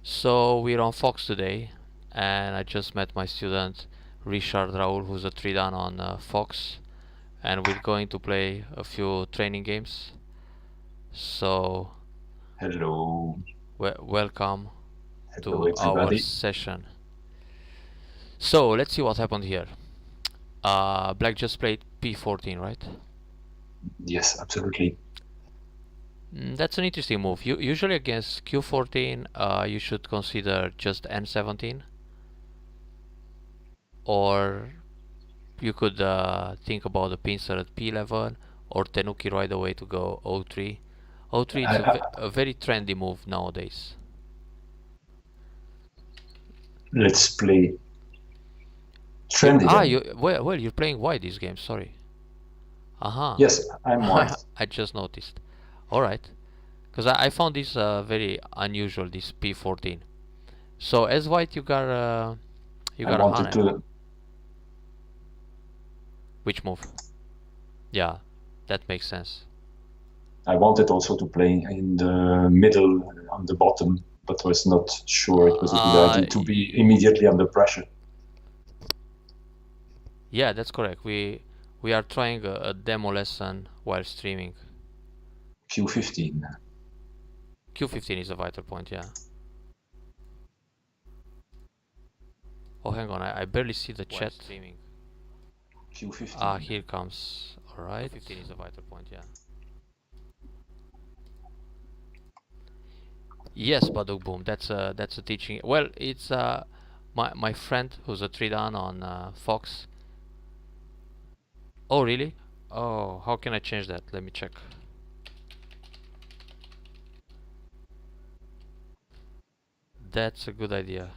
So we're on Fox today, and I just met my student Richard Raul, who's a 3 dan on Fox, and we're going to play a few training games. So Hello. welcome Hello, to our everybody. session. So let's see what happened here. Black just played p14, right? Yes, absolutely. That's an interesting move. Usually against q14, you should consider just n17, or you could think about the pincer at p11 or tenuki right away to go o3. O3 it's a very trendy move nowadays. Let's play trendy then. Well, you're playing white this game. Sorry. Yes, I'm white. I just noticed. All right, because I found this very unusual. This p14. So as white, you got I a wanted Hane. to. Which move? Yeah, that makes sense. I wanted also to play in the middle on the bottom, but was not sure it was a good idea to be immediately under pressure. Yeah, that's correct. We are trying a demo lesson while streaming. Q15. Q15 is a vital point, yeah. Oh, hang on, I barely see the chat. Streaming. Q15. Ah, here comes. All right. Q15 is a vital point, yeah. Yes, Baduk Boom. That's a teaching. Well, it's my friend who's a 3 dan on Fox. Oh, really? Oh, how can I change that? Let me check. That's a good idea.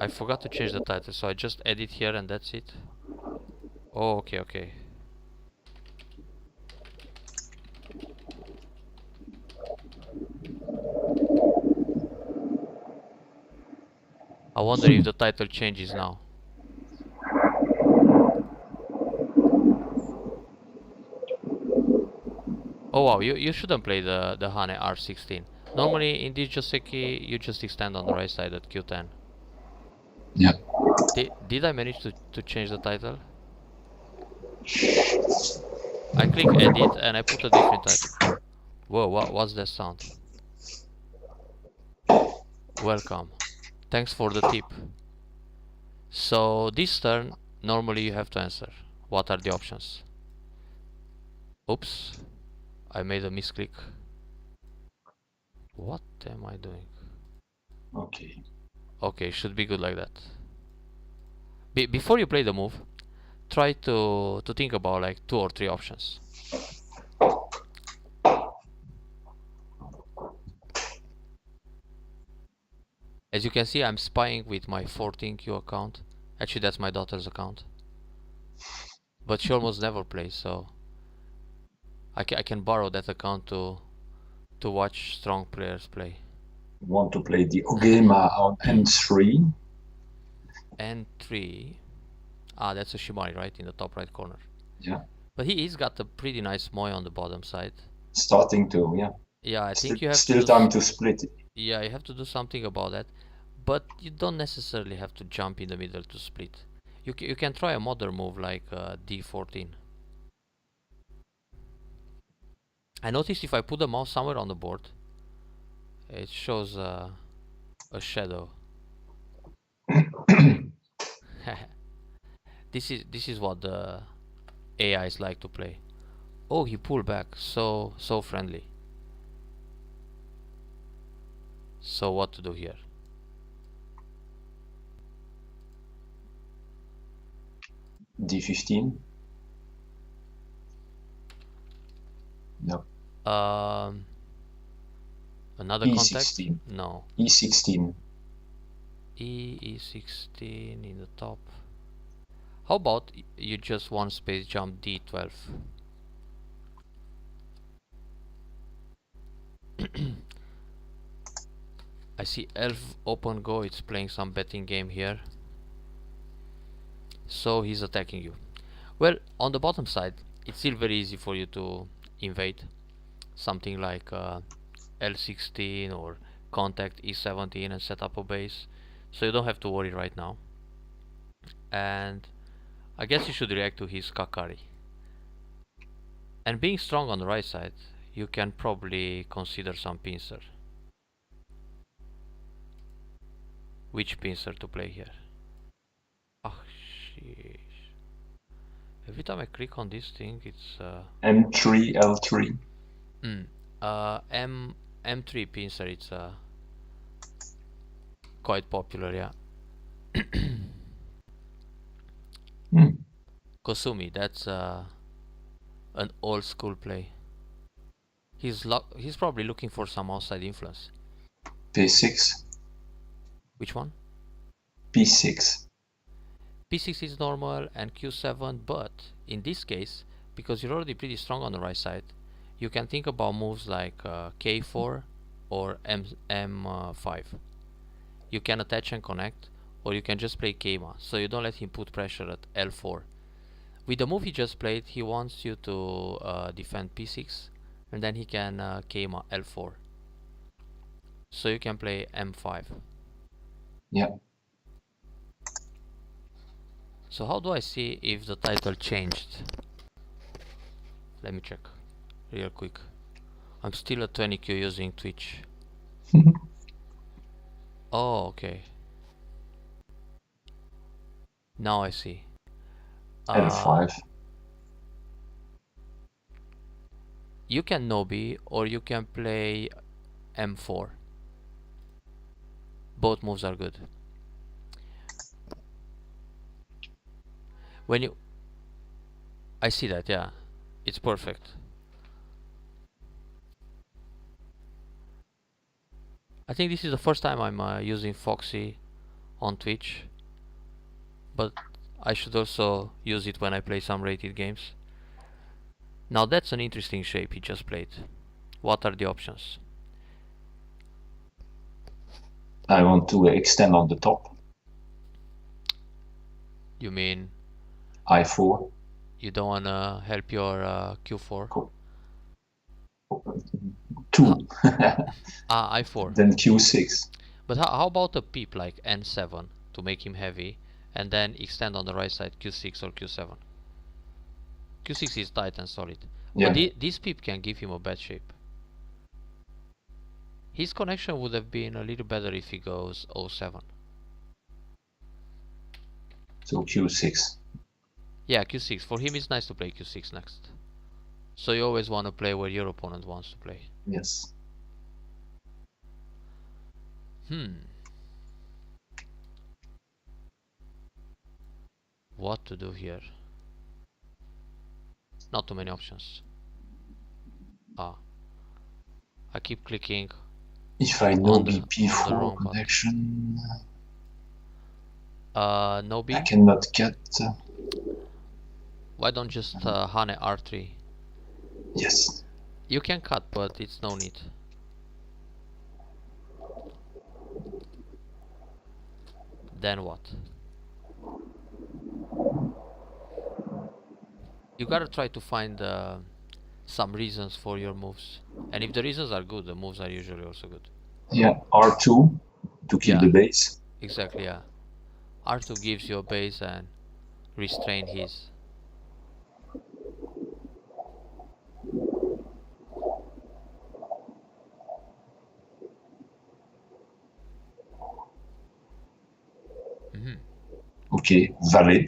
I forgot to change the title, so I just edit here and that's it. Oh, okay. I wonder if the title changes now. Oh wow, you shouldn't play the Hane R16. Normally in this Joseki you just extend on the right side at Q10. Yeah. Did I manage to change the title? I click edit and I put a different title. Whoa, what's that sound? Welcome. Thanks for the tip. So this turn, normally you have to answer. What are the options? Oops, I made a misclick. What am I doing? Okay. Okay, should be good like that. Before you play the move, try to think about like 2 or 3 options. As you can see, I'm spying with my 14Q account. Actually, that's my daughter's account. But she almost never plays, so I can borrow that account to watch strong players play. Want to play the Ogema on N3. N3. Ah, that's a Shimari, right? In the top right corner. Yeah. But he's got a pretty nice Moy on the bottom side. Starting to, yeah. Yeah, I think you have still time to split. Yeah, you have to do something about that. But you don't necessarily have to jump in the middle to split. You can try a modern move like D14. I noticed if I put the mouse somewhere on the board, it shows a shadow. This is what the AIs like to play. Oh, he pulled back, so friendly. So what to do here? D15. No. Another E16. contact? No. E16. E16 in the top. How about you just one space jump D12? I see Elf open go, it's playing some betting game here. So he's attacking you. Well, on the bottom side, it's still very easy for you to invade. something like L16 or contact E17 and set up a base. So you don't have to worry right now. And I guess you should react to his Kakari. And being strong on the right side, you can probably consider some pincer. Which pincer to play here? Oh, sheesh. Every time I click on this thing, it's M3, L3. M3 pincer. It's quite popular, yeah. Kosumi, that's an old school play. He's probably looking for some outside influence. P6. Which one? P6. P6 is normal and Q7, but in this case, because you're already pretty strong on the right side, you can think about moves like K4 or M5. You can attach and connect, or you can just play Keima, so you don't let him put pressure at L4. With the move he just played, he wants you to defend P6, and then he can Keima L4. So you can play M5. Yeah. So how do I see if the title changed? Let me check real quick. I'm still at 20Q using Twitch. Oh, okay. Now I see. L5. You can Nobi or you can play M4. Both moves are good. When you... I see that, yeah. It's perfect. I think this is the first time I'm using Foxy on Twitch. But I should also use it when I play some rated games. Now that's an interesting shape he just played. What are the options? I want to extend on the top. You mean I4. you don't want to help your Q4? Cool. 2. I4. Then Q6. But how about a peep like N7 to make him heavy, and then extend on the right side Q6 or Q7? Q6 is tight and solid. Yeah. But this peep can give him a bad shape. His connection would have been a little better if he goes 07. So Q6. Yeah, Q6. For him it's nice to play Q6 next. So you always want to play where your opponent wants to play. Yes. What to do here? Not too many options. I keep clicking. If I know BP4 connection, no B. I cannot get. Why don't just Hane R3? Yes. You can cut, but it's no need. Then what? You gotta try to find some reasons for your moves. And if the reasons are good, the moves are usually also good. Yeah, R2 to keep the base. Exactly, yeah. R2 gives you a base and restrain his. Okay, valid.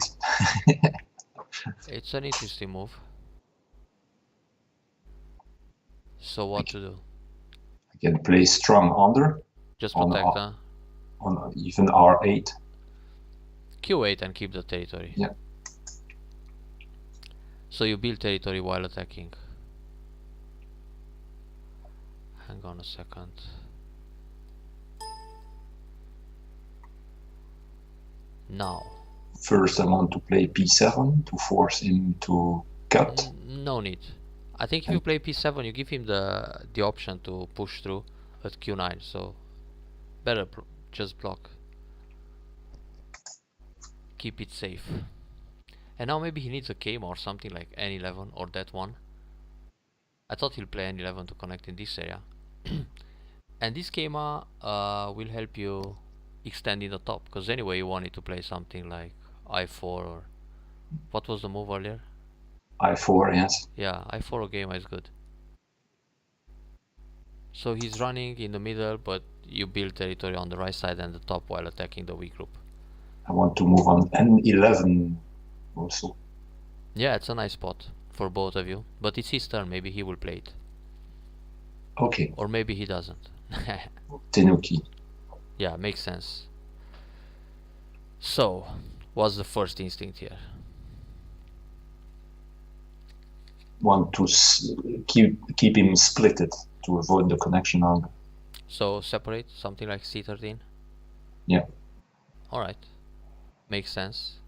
It's an interesting move. So what to do? I can play strong under. Just protect, on even R8. Q8 and keep the territory. Yeah. So you build territory while attacking. Hang on a second. Now. First I want to play P7 to force him to cut. No need. I think if you play P7 you give him the option to push through at Q9, so better just block. Keep it safe. And now maybe he needs a Keima or something like N11 or that one. I thought he'll play n11 to connect in this area. And this schema will help you extend in the top, because anyway you wanted to play something like I4 or what was the move earlier? I4, yes. Yeah, I4 or game is good. So he's running in the middle, but you build territory on the right side and the top while attacking the weak group. I want to move on n11 also. Yeah, it's a nice spot for both of you, but it's his turn. Maybe he will play it. Okay. Or maybe he doesn't. Tenuki. Yeah, makes sense. So, what's the first instinct here? Want to keep him splitted to avoid the connection angle. So separate, something like c13? Yeah. Alright. Makes sense.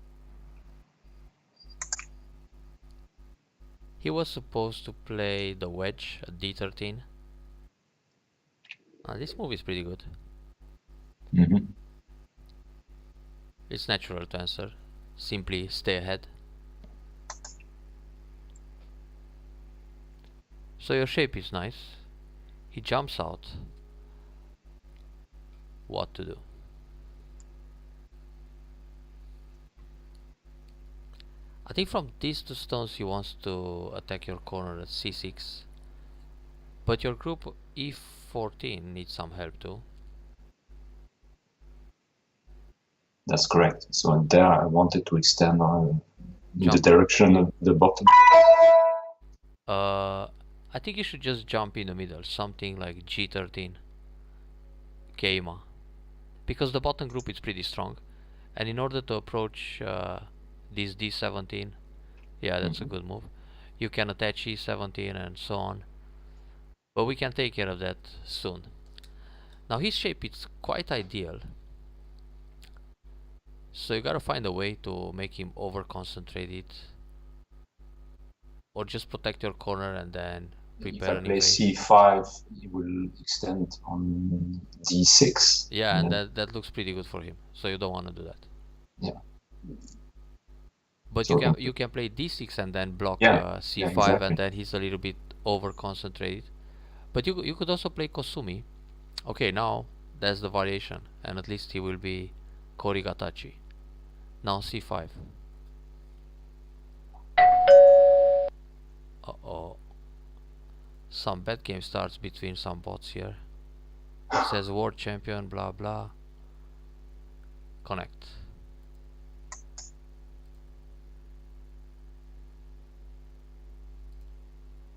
He was supposed to play the wedge at d13. This move is pretty good. It's natural to answer. Simply stay ahead. So your shape is nice. He jumps out. What to do? I think from these two stones he wants to attack your corner at c6. But your group e14 needs some help too. That's correct. So there I wanted to extend in the direction of the bottom. I think you should just jump in the middle, something like g13 Keima, because the bottom group is pretty strong, and in order to approach this d17, yeah, that's a good move. You can attach e17 and so on, but we can take care of that soon. Now his shape is quite ideal, so you gotta find a way to make him over concentrated, or just protect your corner and then prepare if I play c5, he will extend on d6. Yeah, and that looks pretty good for him. So you don't want to do that. Yeah. But so you can play d6 and then block c5, exactly. And then he's a little bit over concentrated. But you could also play Kosumi. Okay, now that's the variation, and at least he will be Korigatachi. Now c5. Uh-oh. Some bad game starts between some bots here. It says world champion, blah blah. Connect.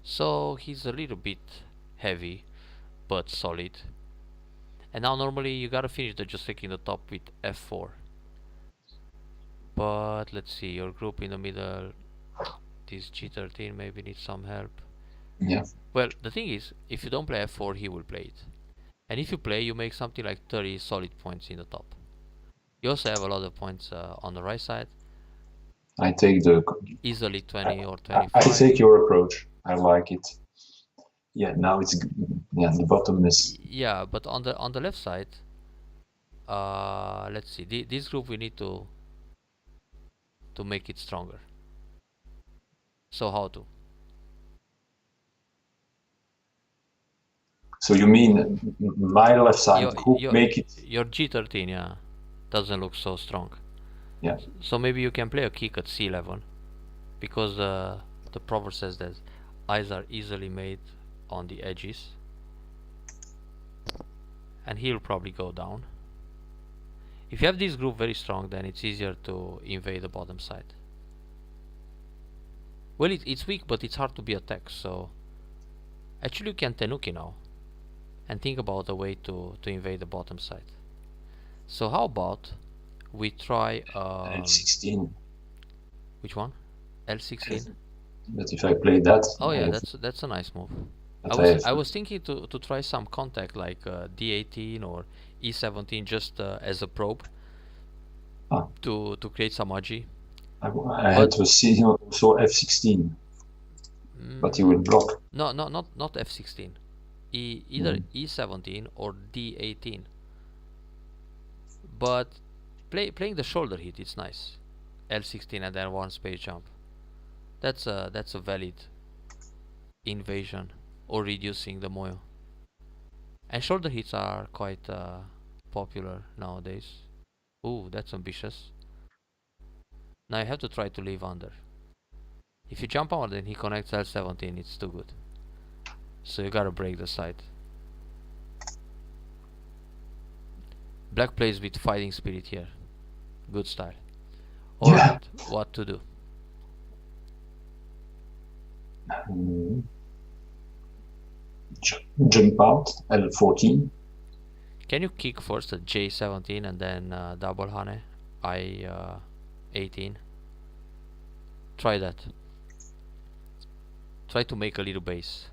So he's a little bit heavy, but solid. And now normally you gotta finish the just taking the top with f4. But let's see, your group in the middle, this g13 maybe needs some help. Yeah. Well, the thing is, if you don't play f4, he will play it. And if you play, you make something like 30 solid points in the top. You also have a lot of points on the right side. I take the... Easily 20 or 25. I take your approach. I like it. Yeah, now it's... Yeah, the bottom is... Yeah, but on the left side, let's see. This group we need to make it stronger. So how to? So you mean my left side make it... Your g13, yeah, doesn't look so strong. Yeah. So maybe you can play a kick at c11, because the proverb says that eyes are easily made on the edges, and he'll probably go down. If you have this group very strong, then it's easier to invade the bottom side. Well, it's weak, but it's hard to be attacked, so actually you can tenuki now and think about a way to invade the bottom side. So how about we try L16. Which one? L16? But if I play that... Oh yeah, that's a nice move. I was thinking to try some contact like d18 or e17 just as a probe to create some agi. I had to see also f16, but he will block. No, not f16. Either e17 or d18. But playing the shoulder hit, it's nice. L16 and then one space jump. That's a valid invasion or reducing the moyo. And shoulder hits are quite popular nowadays. Ooh, that's ambitious. Now you have to try to leave under. If you jump under and he connects L17, it's too good. So you gotta break the side. Black plays with fighting spirit here. Good style. Alright, what to do? Jump out, L14. Can you kick first at J17 and then double Hane? I18. Try that. Try to make a little base.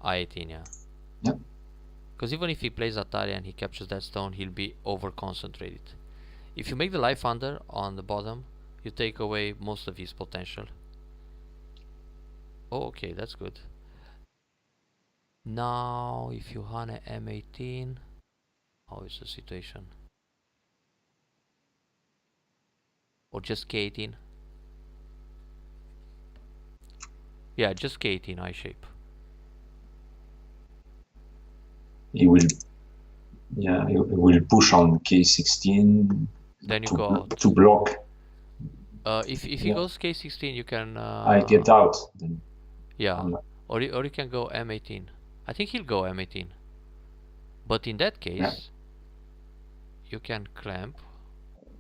I18, yeah. Yep. Because even if he plays Atari and he captures that stone, he'll be over concentrated. If you make the life under on the bottom, you take away most of his potential. Oh, okay, that's good. Now, if you Hane M18, how is the situation? Or just K18? Yeah, just K18 I shape. He will, yeah, he will push on K16. Then you go out. To block. If he goes K16, you can. I get out. Then. Yeah, or you can go M18. I think he'll go M18. But in that case, you can clamp,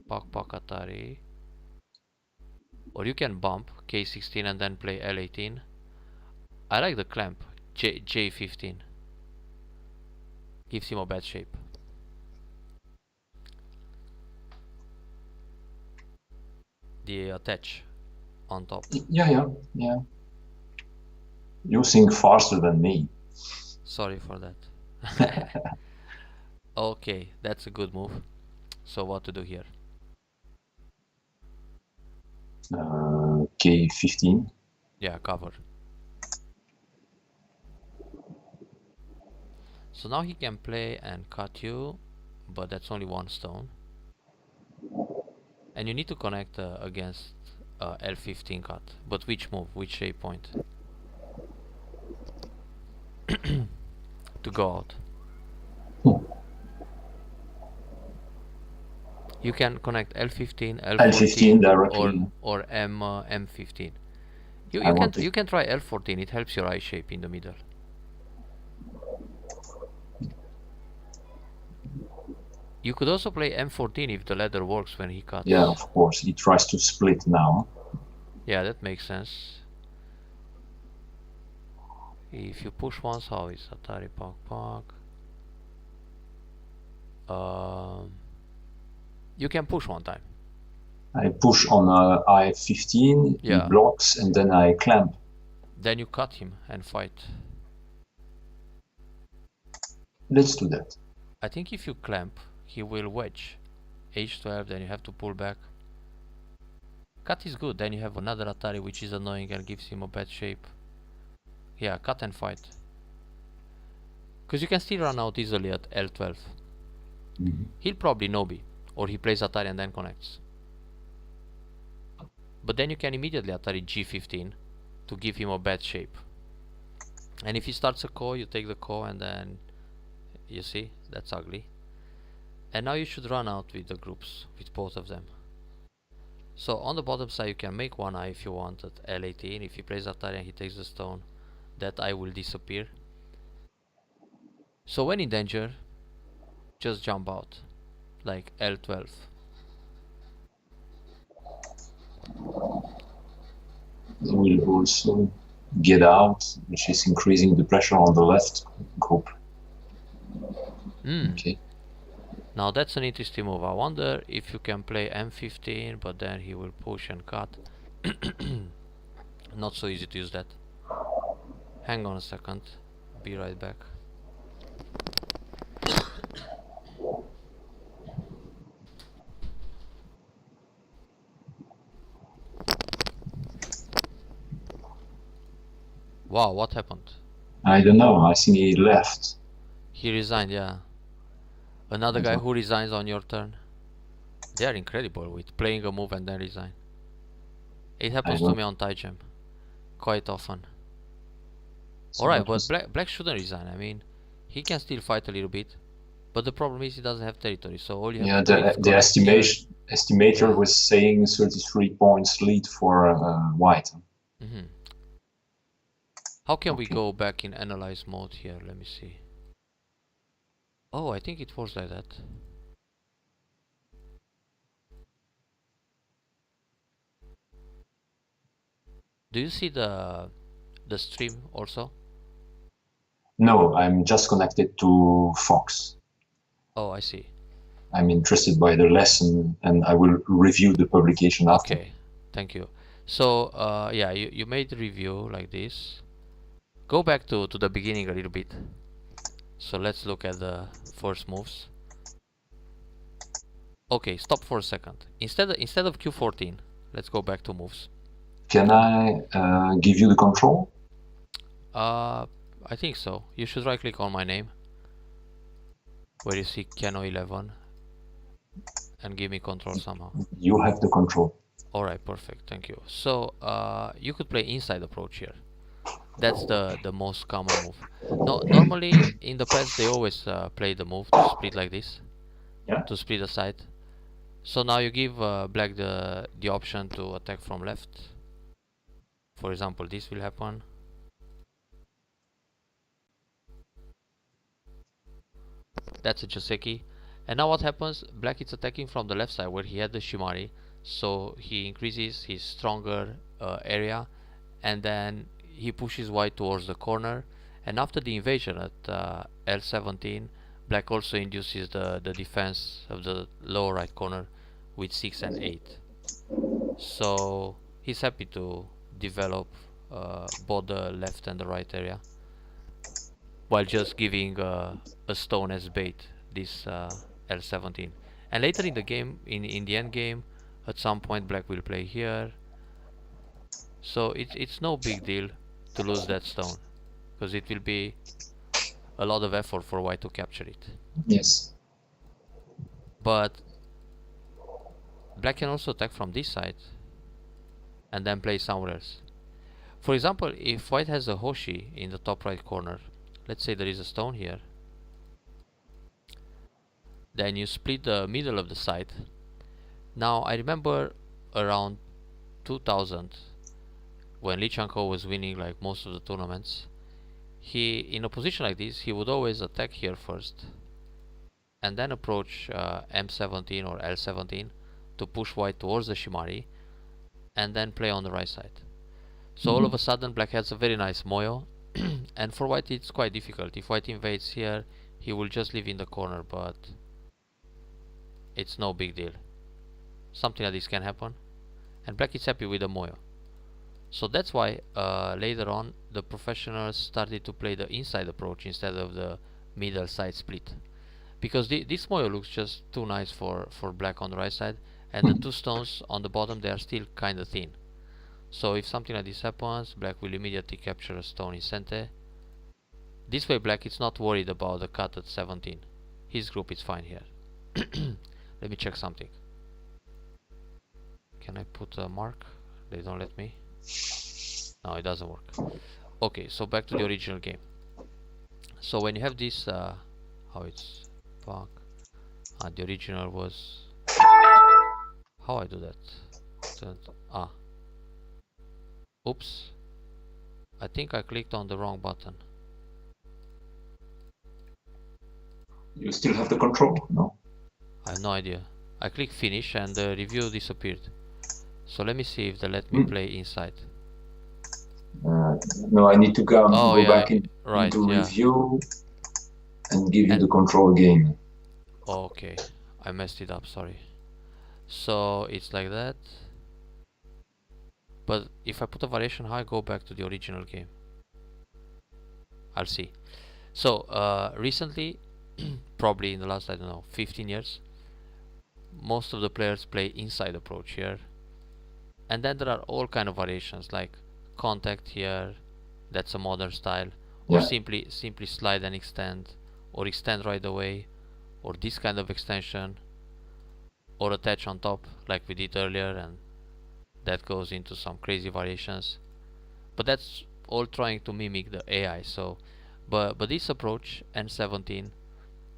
Pak Atari, or you can bump K16 and then play L18. I like the clamp, J15. Gives him a bad shape. The attach on top. Yeah. You think faster than me. Sorry for that. Okay, that's a good move. So what to do here? K15. Yeah, cover. So now he can play and cut you, but that's only one stone. And you need to connect against L15 cut. But which move? Which shape point? To go out. You can connect L15, L15 directly. or M15. You can try L14. It helps your eye shape in the middle. You could also play M14 if the ladder works when he cuts. Yeah, of course. He tries to split now. Yeah, that makes sense. If you push once, how is Atari Pak? You can push one time. I push on I15, he blocks, and then I clamp. Then you cut him and fight. Let's do that. I think if you clamp, he will wedge. H12, then you have to pull back. Cut is good, then you have another Atari which is annoying and gives him a bad shape. Yeah, cut and fight. Because you can still run out easily at L12. He'll probably Nobi, or he plays Atari and then connects. But then you can immediately Atari G15 to give him a bad shape. And if he starts a ko, you take the ko and then, you see, that's ugly. And now you should run out with the groups, with both of them. So on the bottom side you can make one eye if you want at L18. If he plays Atari and he takes the stone, that eye will disappear. So when in danger, just jump out, like L12. He will also get out, which is increasing the pressure on the left group. Okay. Now that's an interesting move. I wonder if you can play M15, but then he will push and cut. Not so easy to use that. Hang on a second. Be right back. Wow, what happened? I don't know. I think he left. He resigned, yeah. Another guy who resigns on your turn. They are incredible with playing a move and then resign. It happens to me on tie jam quite often. So Alright, but black shouldn't resign. I mean, he can still fight a little bit, but the problem is he doesn't have territory. So all you have to do is the estimator Yeah. was saying 33 points lead for white. How can we go back in analyze mode here? Let me see. Oh, I think it works like that. Do you see the stream also? No, I'm just connected to Fox. Oh, I see. I'm interested by the lesson, and I will review the publication after. Okay, thank you. So, yeah, you made the review like this. Go back to the beginning a little bit. So let's look at the first moves. Okay, stop for a second. Instead of Q14, let's go back to moves. Can I give you the control? I think so. You should right click on my name, where you see Kano 11, and give me control somehow. You have the control. Alright, perfect, thank you. So, you could play inside approach here. That's the most common move. No, normally in the past they always play the move to split like this, to split aside. So now you give black the option to attack from left. For example, this will happen. That's a Joseki. And now what happens? Black is attacking from the left side where he had the Shimari. So he increases his stronger area, and then he pushes white towards the corner. And after the invasion at L17, black also induces the defense of the lower right corner with 6 and 8. So he's happy to develop both the left and the right area, while just giving a stone as bait, this L17. And later in the game, in the end game, at some point black will play here. So it's no big deal to lose that stone, because it will be a lot of effort for white to capture it. Yes. But black can also attack from this side and then play somewhere else. For example, if white has a Hoshi in the top right corner, let's say there is a stone here, then you split the middle of the side. Now I remember around 2000, when Lee Chang-ho was winning like most of the tournaments, he, in a position like this, he would always attack here first and then approach M17 or L17 to push white towards the Shimari, and then play on the right side. So all of a sudden black has a very nice moyo, and for white it's quite difficult. If white invades here, he will just live in the corner, but it's no big deal. Something like this can happen, and black is happy with the moyo. So that's why later on the professionals started to play the inside approach instead of the middle side split, because this moyo looks just too nice for black on the right side, and the two stones on the bottom, they are still kinda thin. So if something like this happens, black will immediately capture a stone in center. This way black is not worried about the cut at 17. His group is fine here. Let me check something. Can I put a mark? They don't let me. No, it doesn't work. Okay, so back to the original game. So when you have this, how it's fuck. The original was, how I do that? Oops. I think I clicked on the wrong button. You still have the control? No? I have no idea. I clicked finish and the review disappeared. So let me see if they let me play inside. No, I need to go back into review and give you the control game. Okay, I messed it up, sorry. So it's like that. But if I put a variation high, go back to the original game. I'll see. So recently, probably in the last, I don't know, 15 years, most of the players play inside approach here. And then there are all kind of variations, like contact here, that's a modern style, or simply slide and extend, or extend right away, or this kind of extension, or attach on top like we did earlier, and that goes into some crazy variations, but that's all trying to mimic the AI. So but this approach N17,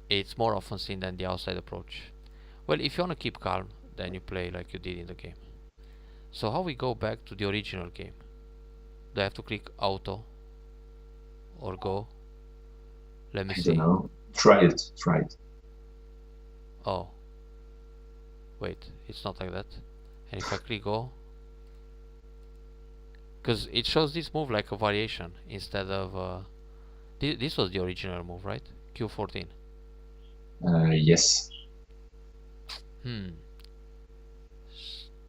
it's more often seen than the outside approach. Well, if you want to keep calm, then you play like you did in the game. So how we go back to the original game? Do I have to click auto or go? Let me see. I don't know. Try it. Oh, wait, it's not like that. And if I click go, because it shows this move like a variation instead of this was the original move, right? Q14. Yes.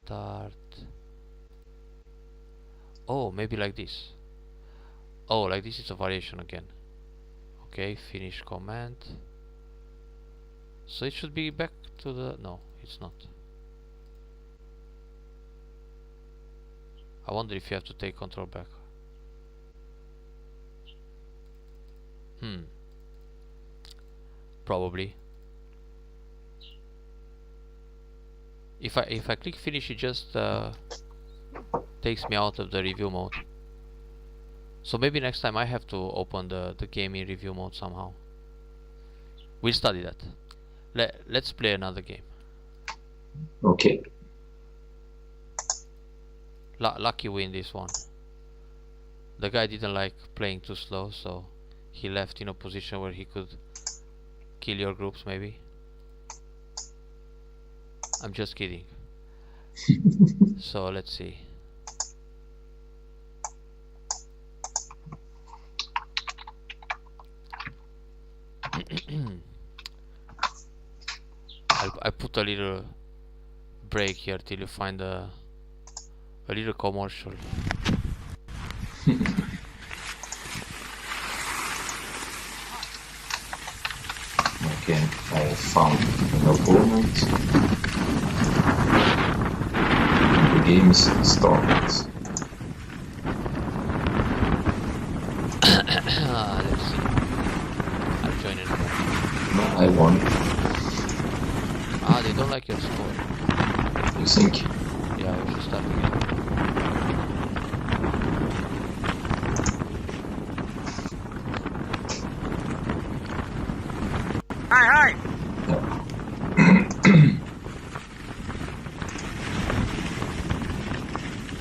Start. Oh, maybe like this. Oh, like this is a variation again. Okay, finish command. So it should be back to the... No, it's not. I wonder if you have to take control back. Probably. If I click finish, it just takes me out of the review mode. So maybe next time I have to open the game in review mode somehow. We'll study that. Let's play another game. Okay. Lucky win this one. The guy didn't like playing too slow, so he left in a position where he could kill your groups maybe. I'm just kidding. So let's see. I put a little break here till you find a little commercial. Okay, I have found an opponent. The game is started. Let's see. I'll join in. No, I won. They don't like your score. You think? Yeah, we should start again. Hi!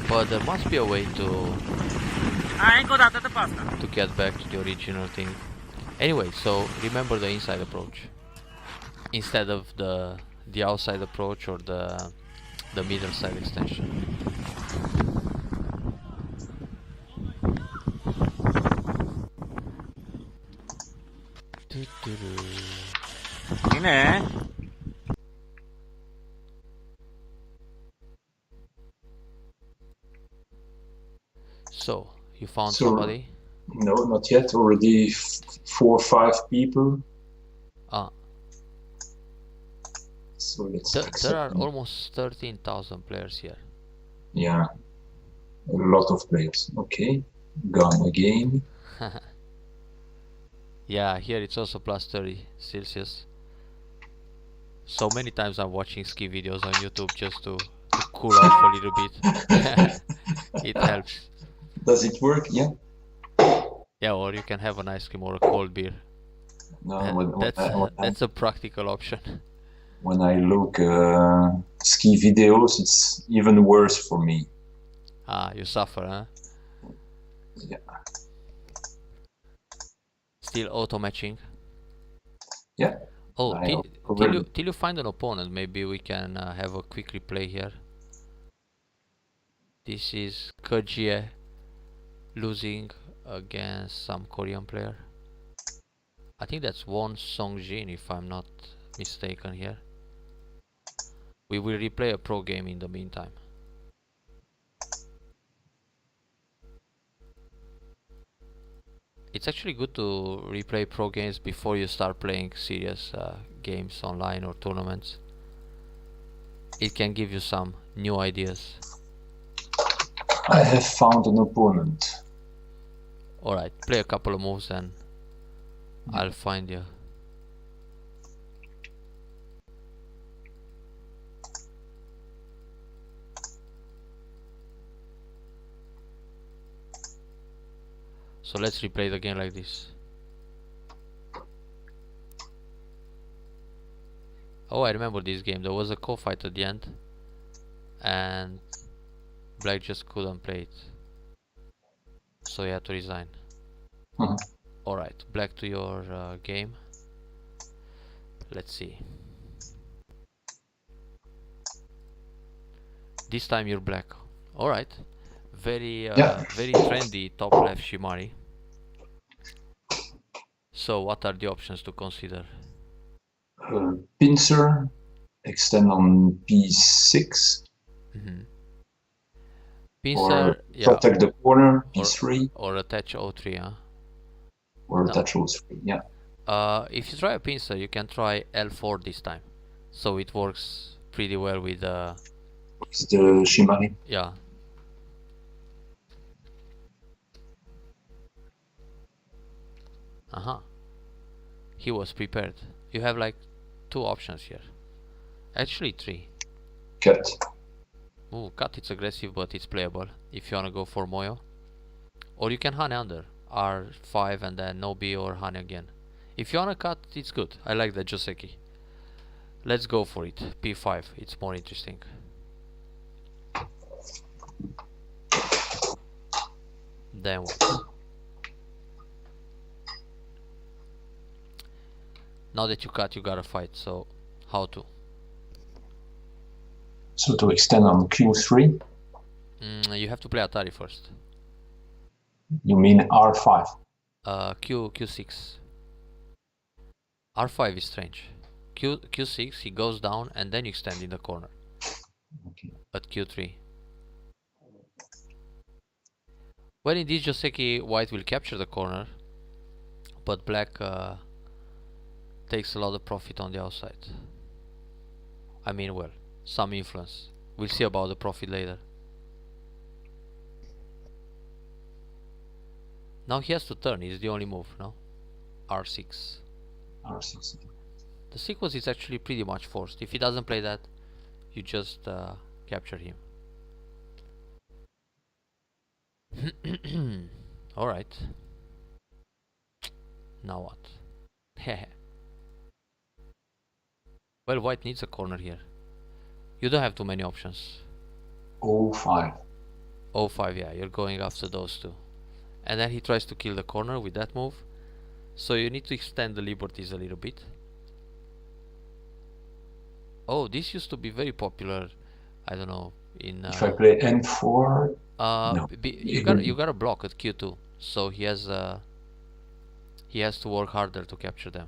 But there must be a way to get back to the original thing. Anyway, so remember the inside approach instead of the outside approach or the middle side extension. So you found somebody? No, not yet. Already 4 or 5 people. So let's there are almost 13,000 players here. Yeah, a lot of players. Okay, gone again. Yeah, here it's also plus 30 Celsius. So many times I'm watching ski videos on YouTube just to cool off a little bit. It helps. Does it work? Yeah. Yeah, or you can have an ice cream or a cold beer. No, that's a practical option. When I look ski videos, it's even worse for me. You suffer, huh? Yeah. Still auto matching. Yeah. Oh, till you find an opponent, maybe we can have a quick replay here. This is Kajie losing against some Korean player. I think that's Won Songjin, if I'm not mistaken here. We will replay a pro game in the meantime. It's actually good to replay pro games before you start playing serious games online or tournaments. It can give you some new ideas. I have found an opponent. Alright, play a couple of moves and I'll find you. So let's replay it again like this. Oh, I remember this game. There was a co-fight at the end, and Black just couldn't play it, so he had to resign. Alright, Black, to your game. Let's see. This time you're Black. Alright. Very very trendy top left Shimari. So what are the options to consider? Pincer, extend on p6. Pincer, or protect the corner, p3. Or attach o3, huh? Or attach o3, yeah. If you try a pincer, you can try l4 this time. So it works pretty well with the Shimari. Yeah. He was prepared. You have like 2 options here. Actually 3. Cut. Ooh, cut, it's aggressive, but it's playable if you wanna go for Moyo. Or you can Hane under r5 and then Nobi or Hane again. If you wanna cut, it's good. I like the Joseki. Let's go for it. p5, it's more interesting. Then what? Now that you cut, you gotta fight, so how to? So to extend on q3? You have to play Atari first. You mean r5? q6. r5 is strange. q6, he goes down and then you extend in the corner. Okay. At q3. Well, in this Joseki, white will capture the corner, but black takes a lot of profit on the outside. I mean, well, some influence. We'll see about the profit later. Now he has to turn, it's the only move, no? r6. r6. The sequence is actually pretty much forced. If he doesn't play that, you just capture him. Alright. Now what? Well, white needs a corner here. You don't have too many options. o5. o5, yeah, you're going after those two. And then he tries to kill the corner with that move. So you need to extend the liberties a little bit. Oh, this used to be very popular. I don't know. If I play n4, no. you got a block at q2, so he has to work harder to capture them.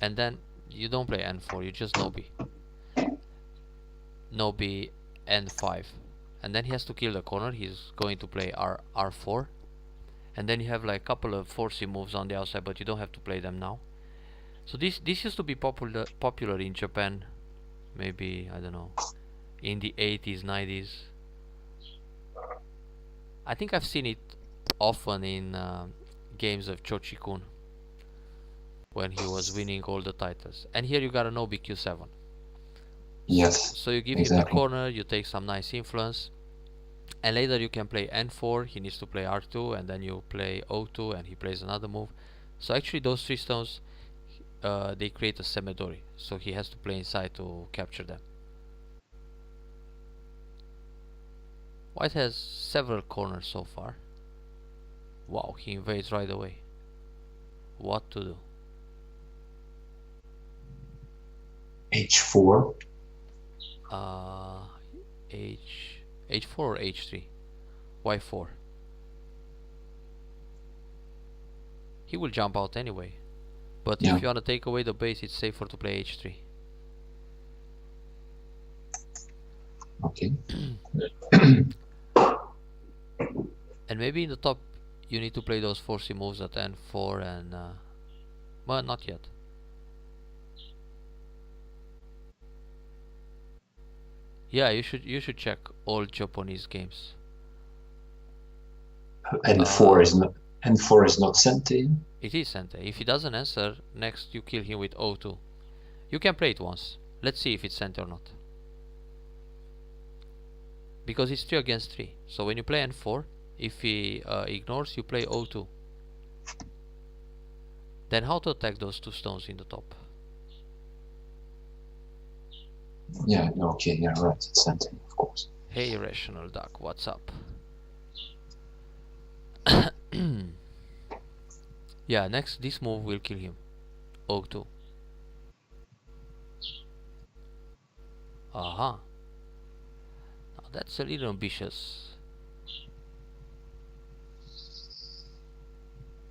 And then you don't play n4, you just Nobi n5, and then he has to kill the corner. He's going to play r4, and then you have like a couple of forcing moves on the outside, but you don't have to play them now. So this used to be popular in Japan, maybe, I don't know, in the 80s, 90s. I think I've seen it often in games of Chochi-kun when he was winning all the titles. And here you got a Nobi q7. Yes. So you give him the corner, you take some nice influence, and later you can play n4, he needs to play r2, and then you play o2 and he plays another move. So actually those 3 stones, they create a semidori, so he has to play inside to capture them. White has several corners so far. Wow, he invades right away. What to do? h4. h4 or h3? y4. He will jump out anyway. But if you want to take away the base, it's safer to play h3. Okay. And maybe in the top you need to play those forcing moves at n4 and well, not yet. Yeah, you should check all Japanese games. n4 is not sente. It is sente. If he doesn't answer, next you kill him with o2. You can play it once. Let's see if it's sente or not. Because it's 3 against 3. So when you play n4, If he ignores, you play O2. Then how to attack those 2 stones in the top? Yeah, okay, yeah, right, it's sending, of course. Hey, Rational Duck, what's up? Yeah, next, this move will kill him. O2. Aha. Now that's a little ambitious.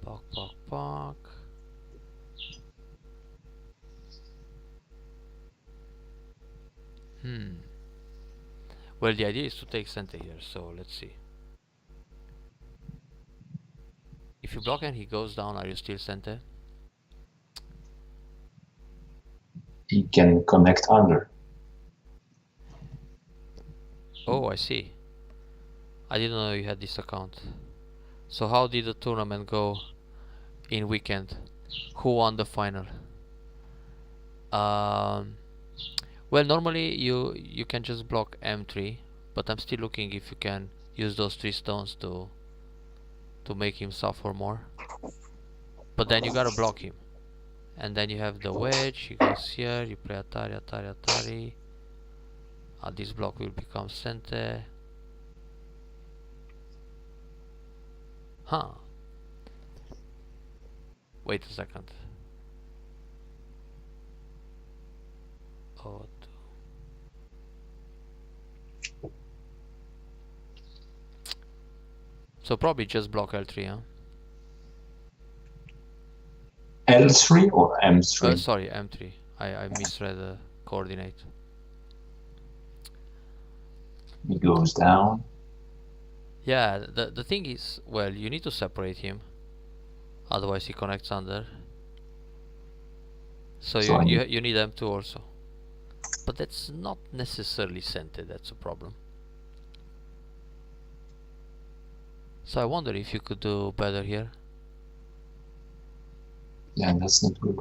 Pock, pock, pock. Well, the idea is to take center here, so let's see. If you block and he goes down, are you still center? He can connect under. Oh, I see. I didn't know you had this account. So how did the tournament go in weekend? Who won the final? Well, normally you can just block M3, but I'm still looking if you can use those 3 stones to make him suffer more. But then you gotta block him. And then you have the wedge, he goes here, you play Atari, Atari, Atari. This block will become center. Huh. Wait a second. Oh. So probably just block L3, huh? L3 or M3? Sorry, M3. I misread the coordinate. He goes down. Yeah, the thing is, well, you need to separate him. Otherwise he connects under. So you need M2 also. But that's not necessarily centered, that's a problem. So I wonder if you could do better here. Yeah, that's not good.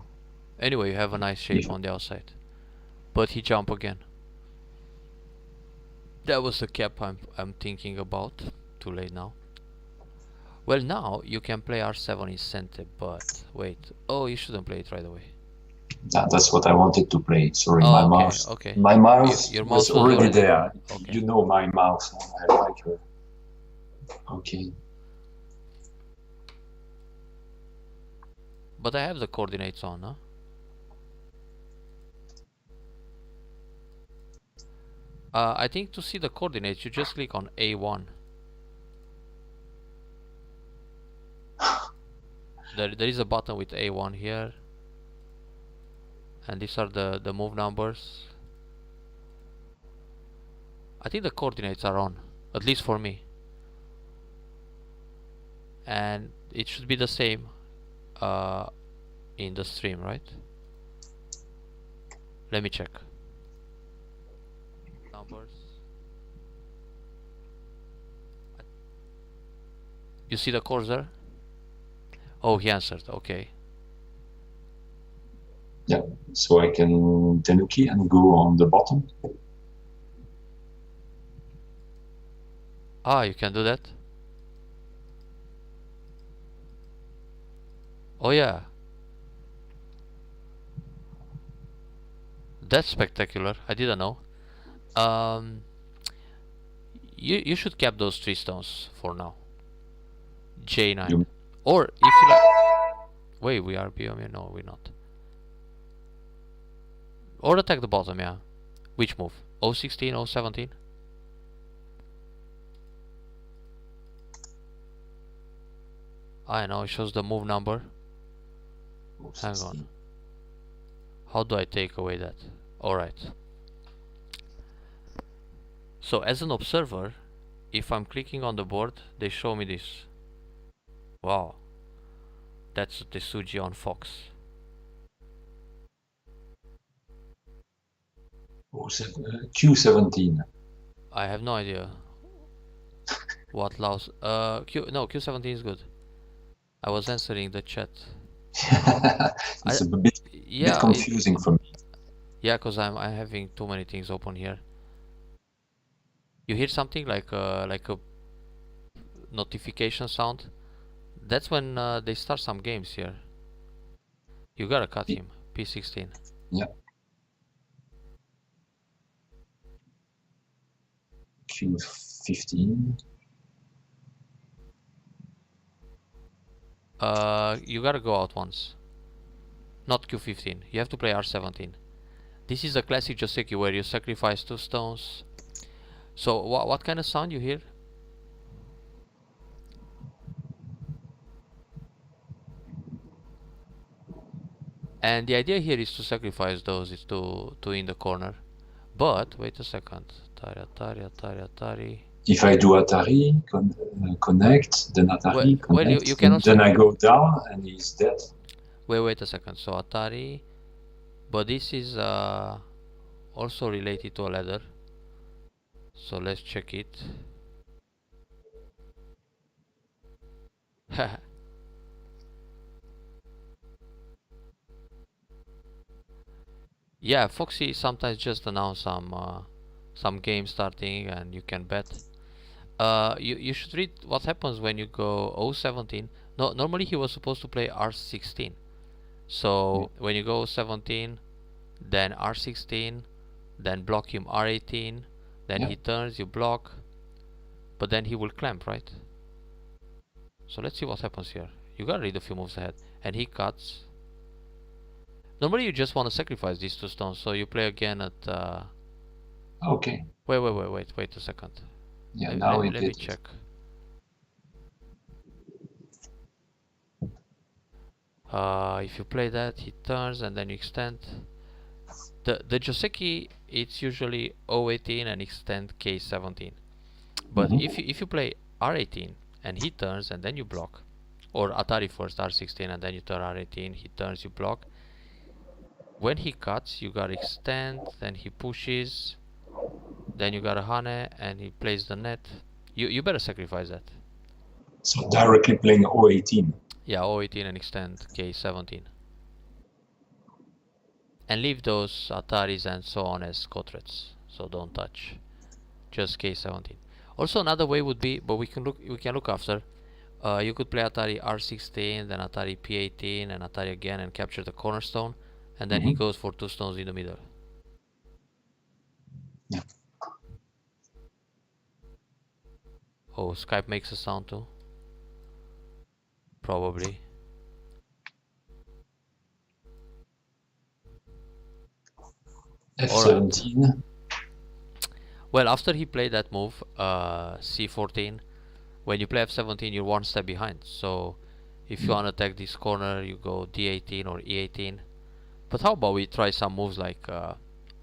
Anyway, you have a nice shape on the outside. But he jump again. That was the cap I'm thinking about. Too late now. Well, now you can play R7 in center, but wait. Oh, you shouldn't play it right away. Yeah, that's what I wanted to play. Sorry, my mouse. Okay. My mouse Your was mouse already there. Okay. You know my mouse. I like her. Okay. But I have the coordinates on, huh? I think to see the coordinates, you just click on A1. There is a button with A1 here. And these are the move numbers. I think the coordinates are on, at least for me. And it should be the same in the stream, right? Let me check. Numbers. You see the cursor? Oh, he answered. Okay. Yeah, so I can tenuki and go on the bottom. Ah, you can do that? Oh yeah. That's spectacular. I didn't know. You should cap those 3 stones for now. J9. Or if you like... Wait, we are beyond here? No, we're not. Or attack the bottom, yeah. Which move? 016, 017? I know, it shows the move number. Hang on. How do I take away that? Alright. So as an observer, if I'm clicking on the board, they show me this. Wow. That's the Tesuji on Fox. Q17. I have no idea what allows. Q17 is good. I was answering the chat. It's a bit confusing for me. Yeah, because I'm having too many things open here. You hear something like a notification sound, that's when they start some games here. You gotta cut him. P16. Yeah. Q15. You gotta go out once. Not Q15. You have to play R17. This is a classic Joseki where you sacrifice 2 stones. So what kind of sound you hear? And the idea here is to sacrifice those, is to in the corner. But wait a second. Atari, Atari, Atari, Atari. If I do Atari, connect, then Atari, well, connect, you can also, then I go down and he's dead. Wait a second. So Atari, but this is also related to a ladder. So let's check it. Yeah, Foxy sometimes just announce some game starting and you can bet. You should read what happens when you go O17. No, normally he was supposed to play R16. So when you go 17, then R16, then block him R18, then he turns, you block, but then he will clamp, right? So let's see what happens here. You gotta read a few moves ahead. And he cuts. Normally you just want to sacrifice these 2 stones, so you play again at... Okay. Wait a second. Yeah, let me check. If you play that, he turns and then you extend. The Joseki, it's usually O18 and extend K17. But if you play R18 and he turns and then you block, or Atari first R16 and then you turn R18, he turns, you block. When he cuts, you gotta extend, then he pushes, then you gotta Hane and he plays the net. You better sacrifice that. So directly playing O18. Yeah, O18 and extend K17. And leave those Ataris and so on as Cotrets, so don't touch. Just K17. Also another way would be, but we can look after. You could play Atari R16, then Atari P18 and Atari again and capture the cornerstone, and then he goes for 2 stones in the middle. Yeah. Oh, Skype makes a sound too? Probably. F17. Right. Well, after he played that move, C14, when you play F17, you're 1 step behind. So if you want to attack this corner, you go D18 or E18. But how about we try some moves like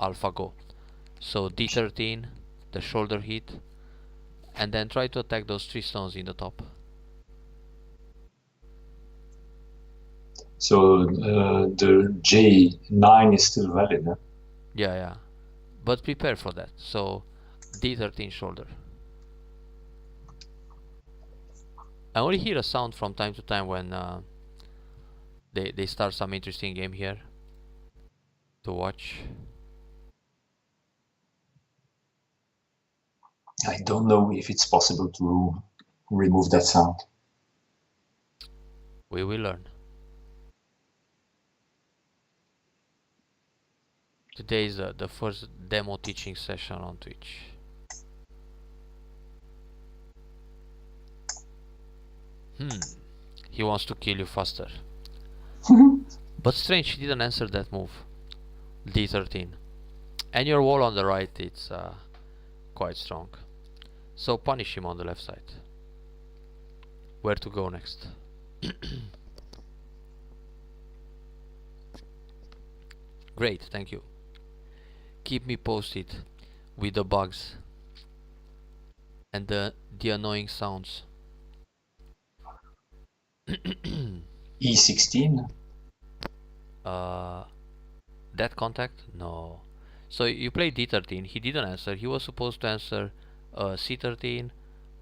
AlphaGo? So D13, the shoulder hit, and then try to attack those 3 stones in the top. So the J9 is still valid, huh? Yeah. But prepare for that. So D13 shoulder. I only hear a sound from time to time when they start some interesting game here to watch. I don't know if it's possible to remove that sound. We will learn. Today is the first demo teaching session on Twitch. He wants to kill you faster. But strange, he didn't answer that move. D13. And your wall on the right, it's quite strong. So punish him on the left side. Where to go next? Great, thank you. Keep me posted with the bugs and the annoying sounds. E16. That contact? No. So you play D13. He didn't answer. He was supposed to answer C13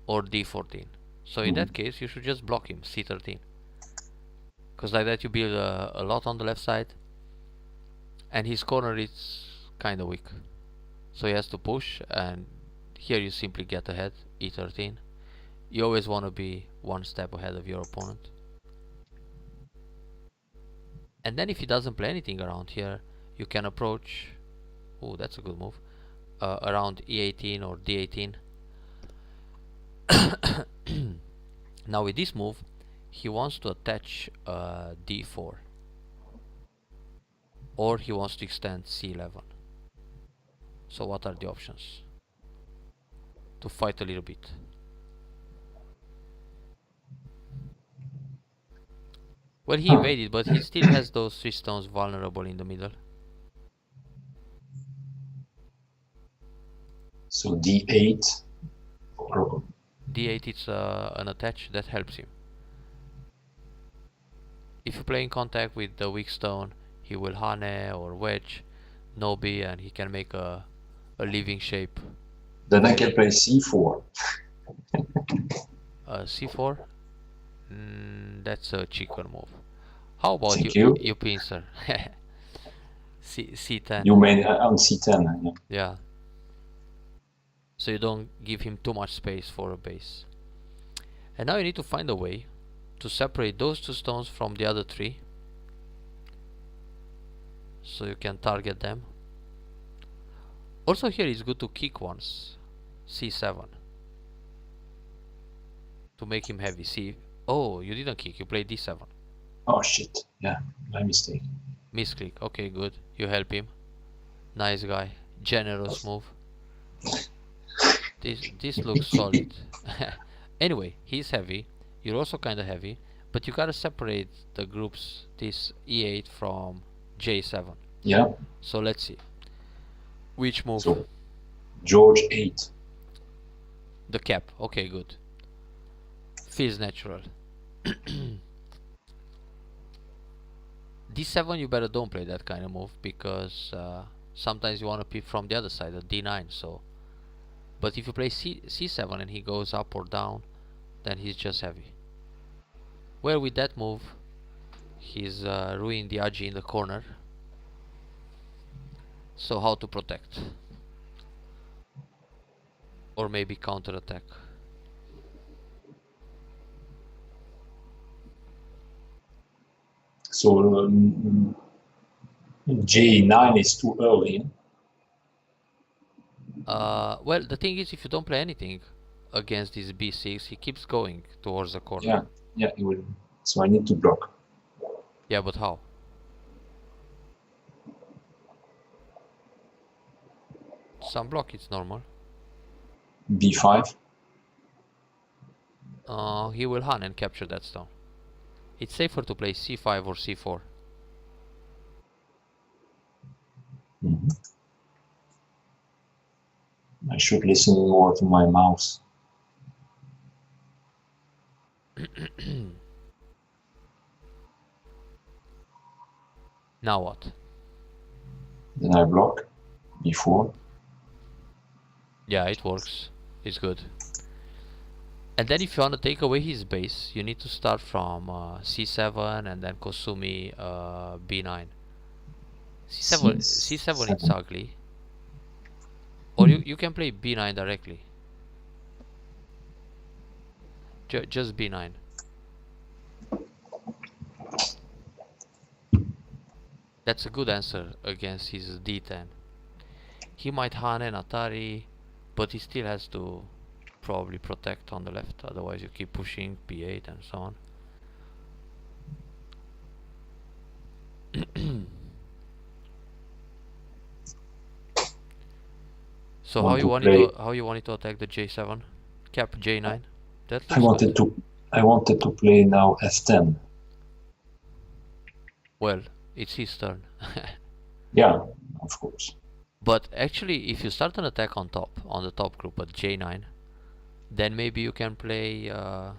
or D14. So in that case, you should just block him, C13. Because like that you build a lot on the left side. And his corner is kind of weak. So he has to push, and here you simply get ahead, E13. You always want to be one step ahead of your opponent. And then if he doesn't play anything around here, you can approach. Oh, that's a good move. Around e18 or d18. Now with this move, he wants to attach d4, or he wants to extend c11. So what are the options? To fight a little bit. Well, he invaded, but he still has those 3 stones vulnerable in the middle. So d8. d8 is an attach that helps him. If you play in contact with the weak stone, he will hane or wedge, nobi, and he can make a living shape. Then I can play c4. c4? That's a chicken move. How about you pincer? c10. You mean on c10, yeah. Yeah. So you don't give him too much space for a base. And now you need to find a way to separate those 2 stones from the other 3, so you can target them. Also here it's good to kick once, c7, to make him heavy. Oh, you didn't kick, you played d7. Oh shit, yeah, my mistake. Misclick, okay, good, you help him. Nice guy, generous move. This looks solid. Anyway, he's heavy, you're also kinda heavy, but you gotta separate the groups, this e8 from j7. Yeah. So let's see. Which move? So, George 8. The cap, okay, good. Feels natural. d7, you better don't play that kind of move, because sometimes you want to peep from the other side, at d9, so. But if you play c7 and he goes up or down, then he's just heavy. Well, with that move, he's ruined the Aji in the corner. So how to protect? Or maybe counter attack. So J9 is too early. Well, the thing is, if you don't play anything against this b6, he keeps going towards the corner. Yeah, he will. So I need to block. Yeah, but how? Some block, it's normal. b5. He will hunt and capture that stone. It's safer to play c5 or c4. Mm-hmm. I should listen more to my mouse. Now what? Then I block b4. Yeah, it works. It's good. And then if you want to take away his base, you need to start from c7 and then Kosumi b9. c7 it's ugly. Or you can play b9 directly. Just b9. That's a good answer against his d10. He might hane and Atari, but he still has to probably protect on the left, otherwise you keep pushing b8 and so on. So how you wanted to attack the j7? Cap j9? That looks good. I wanted to play now f10. Well, it's his turn. Yeah, of course. But actually, if you start an attack on the top group at j9, then maybe you can play. Yeah,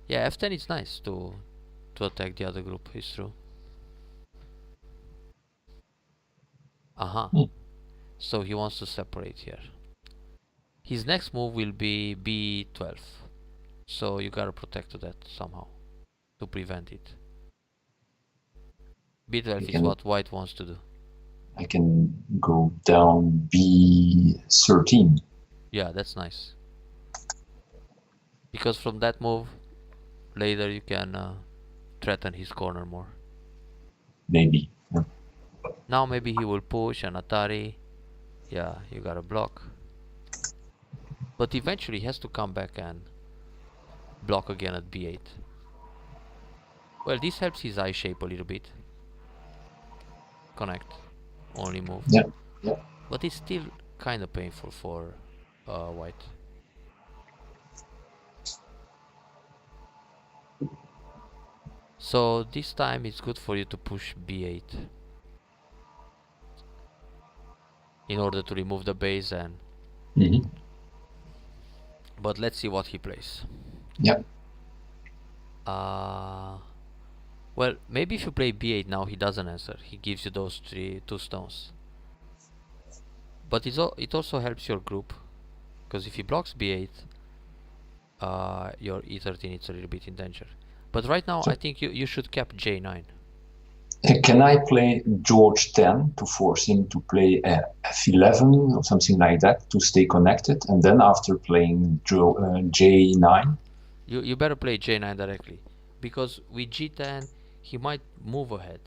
f10 is nice to attack the other group. It's true. So he wants to separate here. His next move will be b12. So you gotta protect to that somehow to prevent it. b12 is what white wants to do. I can go down b13. Yeah, that's nice. Because from that move, later you can threaten his corner more. Maybe. Yeah. Now maybe he will push an Atari. Yeah, you gotta block. But eventually he has to come back and block again at b8. Well, this helps his eye shape a little bit. Connect. Only move. Yeah. Yeah. But it's still kind of painful for white. So this time it's good for you to push b8 in order to remove the base and... But let's see what he plays. Yeah. Well, maybe if you play b8 now, he doesn't answer. He gives you those two stones. But it also helps your group, because if he blocks b8, your e13 is a little bit in danger. But right now, I think you should cap j9. Can I play George 10 to force him to play f11 or something like that to stay connected, and then after playing j9? You better play j9 directly, because with g10 he might move ahead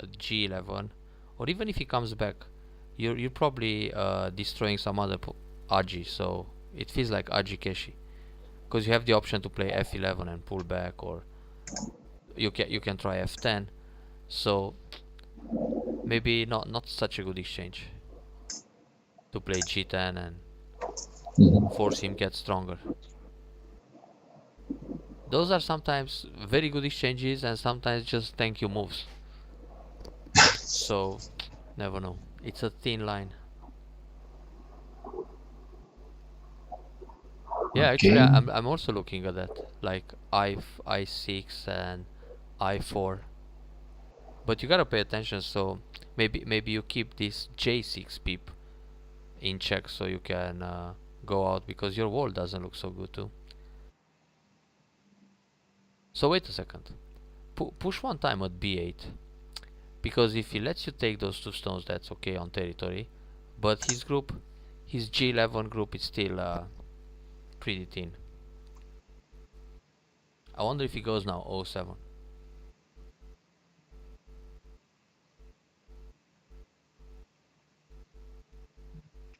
at g11, or even if he comes back, you're probably destroying some other Aji, so it feels like Aji Keshi, because you have the option to play f11 and pull back, or you can try f10. So maybe not such a good exchange to play g10 and force him get stronger. Those are sometimes very good exchanges and sometimes just thank you moves. So never know. It's a thin line. Yeah, Okay. actually I'm also looking at that, like I6 and I4. But you gotta pay attention, so maybe you keep this J6 peep in check so you can go out, because your wall doesn't look so good too. So wait a second. Push one time at b8, because if he lets you take those two stones, that's okay on territory. But his group, his g11 group, is still pretty thin. I wonder if he goes now o7.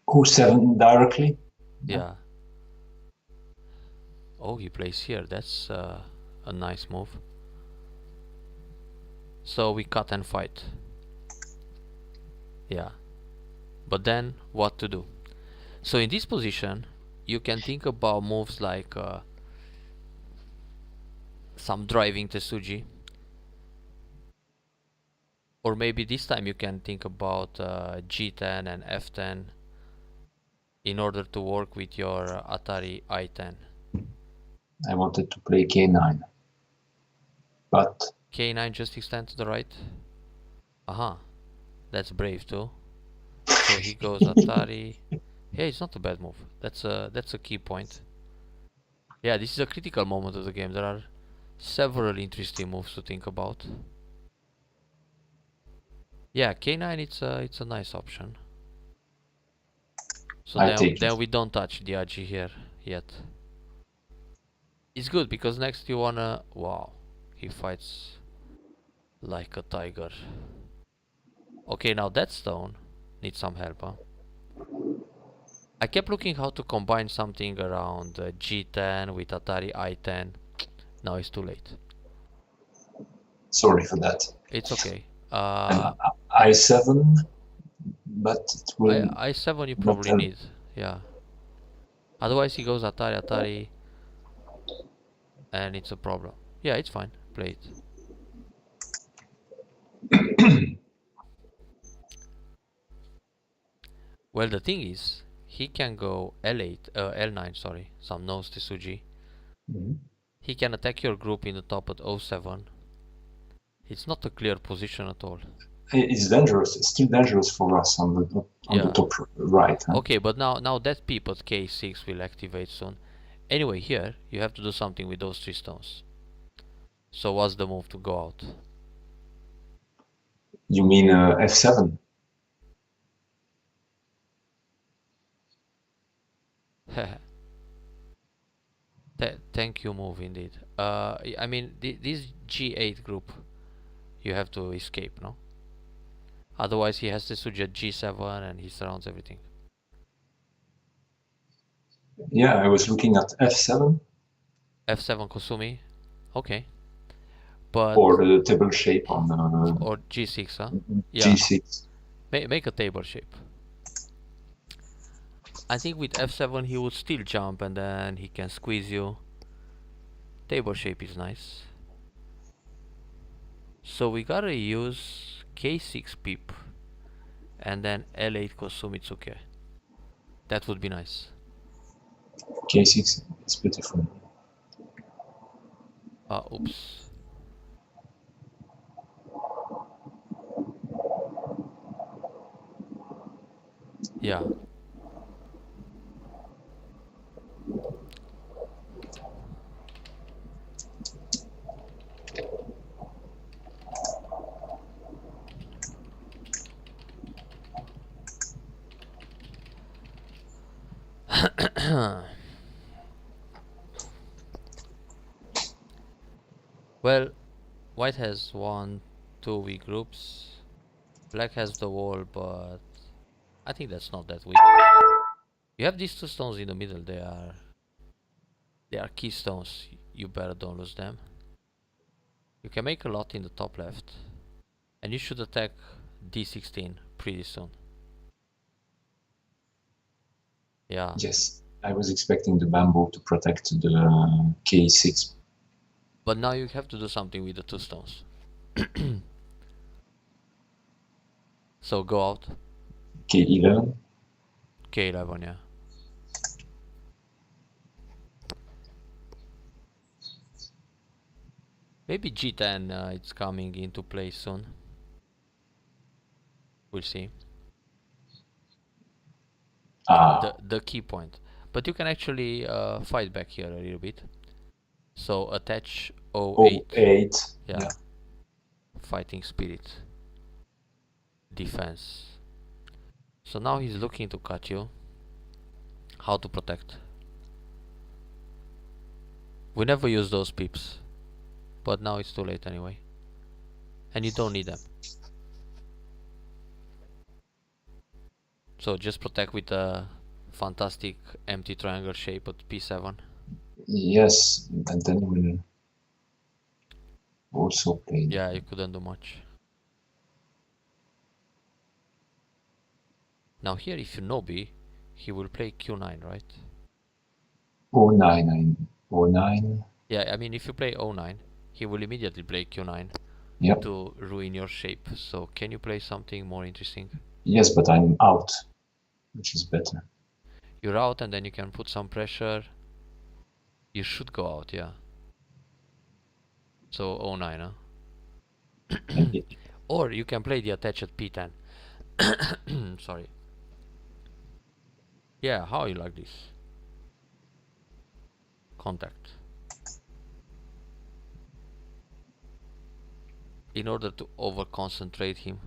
o7 directly? Yeah. Oh, he plays here. That's a nice move. So we cut and fight. Yeah. But then what to do? So in this position, you can think about moves like some driving Tesuji. Or maybe this time you can think about g10 and f10 in order to work with your Atari i10. I wanted to play k9, but k9 just extend to the right. Aha, that's brave too. So he goes Atari. Yeah, it's not a bad move. That's a key point. Yeah, this is a critical moment of the game. There are several interesting moves to think about. Yeah, k9 it's a nice option. So then we don't touch the Aji here yet. It's good because next you wanna... Wow, he fights like a tiger. Okay, now that stone needs some help, huh? I kept looking how to combine something around g10 with Atari i10. Now it's too late. Sorry for that. It's okay. I7, but it will... I7 you probably need, yeah. Otherwise he goes Atari, and it's a problem. Yeah, it's fine. Play it. Well, the thing is, he can go L9, sorry, some nose Tesuji. He can attack your group in the top at O7. It's not a clear position at all. It's dangerous. It's still dangerous for us on the top right. Huh? Okay, but now that peep at K6 will activate soon. Anyway, here you have to do something with those three stones. So what's the move to go out? You mean F7? Thank you move indeed. I mean this G8 group, you have to escape, no? Otherwise he has to suggest G7 and he surrounds everything. Yeah, I was looking at F7 F7 Kosumi, okay. But or the table shape on or G6, huh? Yeah. G6. Make a table shape. I think with F7 he would still jump and then he can squeeze you. Table shape is nice. So we gotta use K6 peep and then L8 Kosumitsuke. That would be nice. K6 is beautiful. Oops. Yeah. Well, white has 1, 2 weak groups. Black has the wall, but I think that's not that weak. You have these two stones in the middle. They are keystones. You better don't lose them. You can make a lot in the top left, and you should attack D16 pretty soon. Yeah. Yes, I was expecting the bamboo to protect the K6. But now you have to do something with the two stones. So go out. K11. K11, yeah. Maybe G10 it's coming into play soon. We'll see. The key point. But you can actually fight back here a little bit. So attach 08. 08. Yeah. Fighting spirit. Defense. So now he's looking to cut you. How to protect. We never use those peeps. But now it's too late anyway. And you don't need them. So just protect with a fantastic empty triangle shape at P7. Yes, and then we'll also play. Yeah, you couldn't do much. Now here if you Nobi, he will play Q9, right? 09. 09. Yeah, I mean if you play 09, he will immediately play Q9 Yep. to ruin your shape. So can you play something more interesting? Yes, but I'm out, which is better. You're out and then you can put some pressure. You should go out, yeah. So 09, huh? Or you can play the attach at P10. Sorry. Yeah, how you like this? Contact. In order to over concentrate him.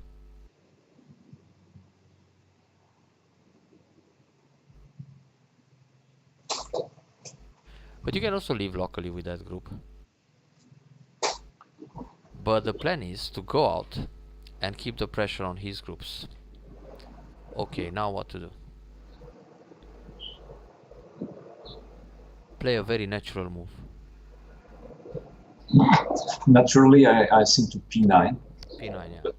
But you can also live locally with that group. But the plan is to go out and keep the pressure on his groups. Okay, now what to do? Play a very natural move. Naturally, I think to P9. P9, yeah.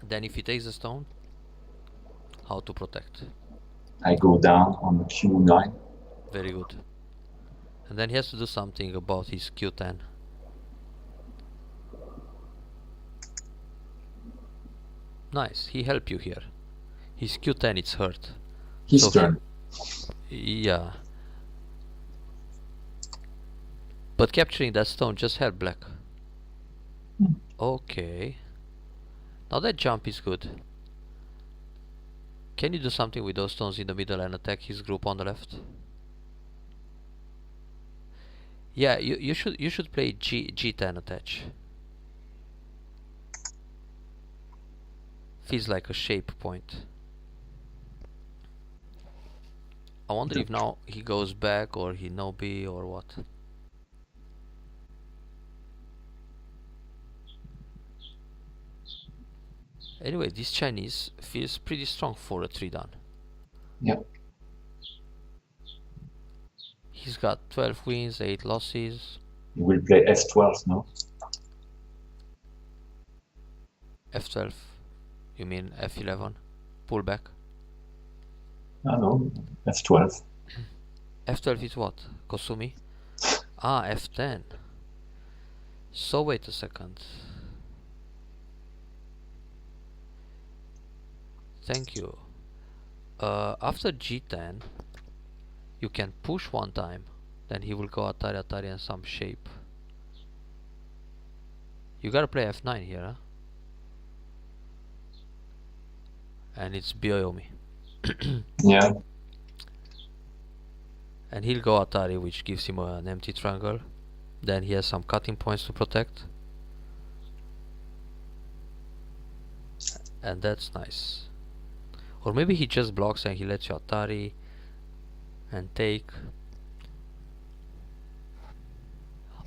Then if he takes the stone, how to protect? I go down on Q9. Very good. And then he has to do something about his Q10. Nice, he helped you here. His Q10 it's hurt. His turn. Yeah. But capturing that stone just helped black. Okay. Now that jump is good. Can you do something with those stones in the middle and attack his group on the left? Yeah, you should play G10 attach. Feels like a shape point. I wonder if now he goes back or he no B or what. Anyway, this Chinese feels pretty strong for a 3 dan. Yeah. He's got 12 wins, 8 losses. He will play f12 now. F12. You mean F11? Pull back. Ah no, f12. F12 is what? Kosumi? Ah, F10. So wait a second. Thank you. After G10, you can push one time, then he will go Atari Atari and some shape. You gotta play F9 here, huh? And it's Byoyomi. Yeah. And he'll go Atari, which gives him an empty triangle. Then he has some cutting points to protect. And that's nice. Or maybe he just blocks and he lets you Atari and take.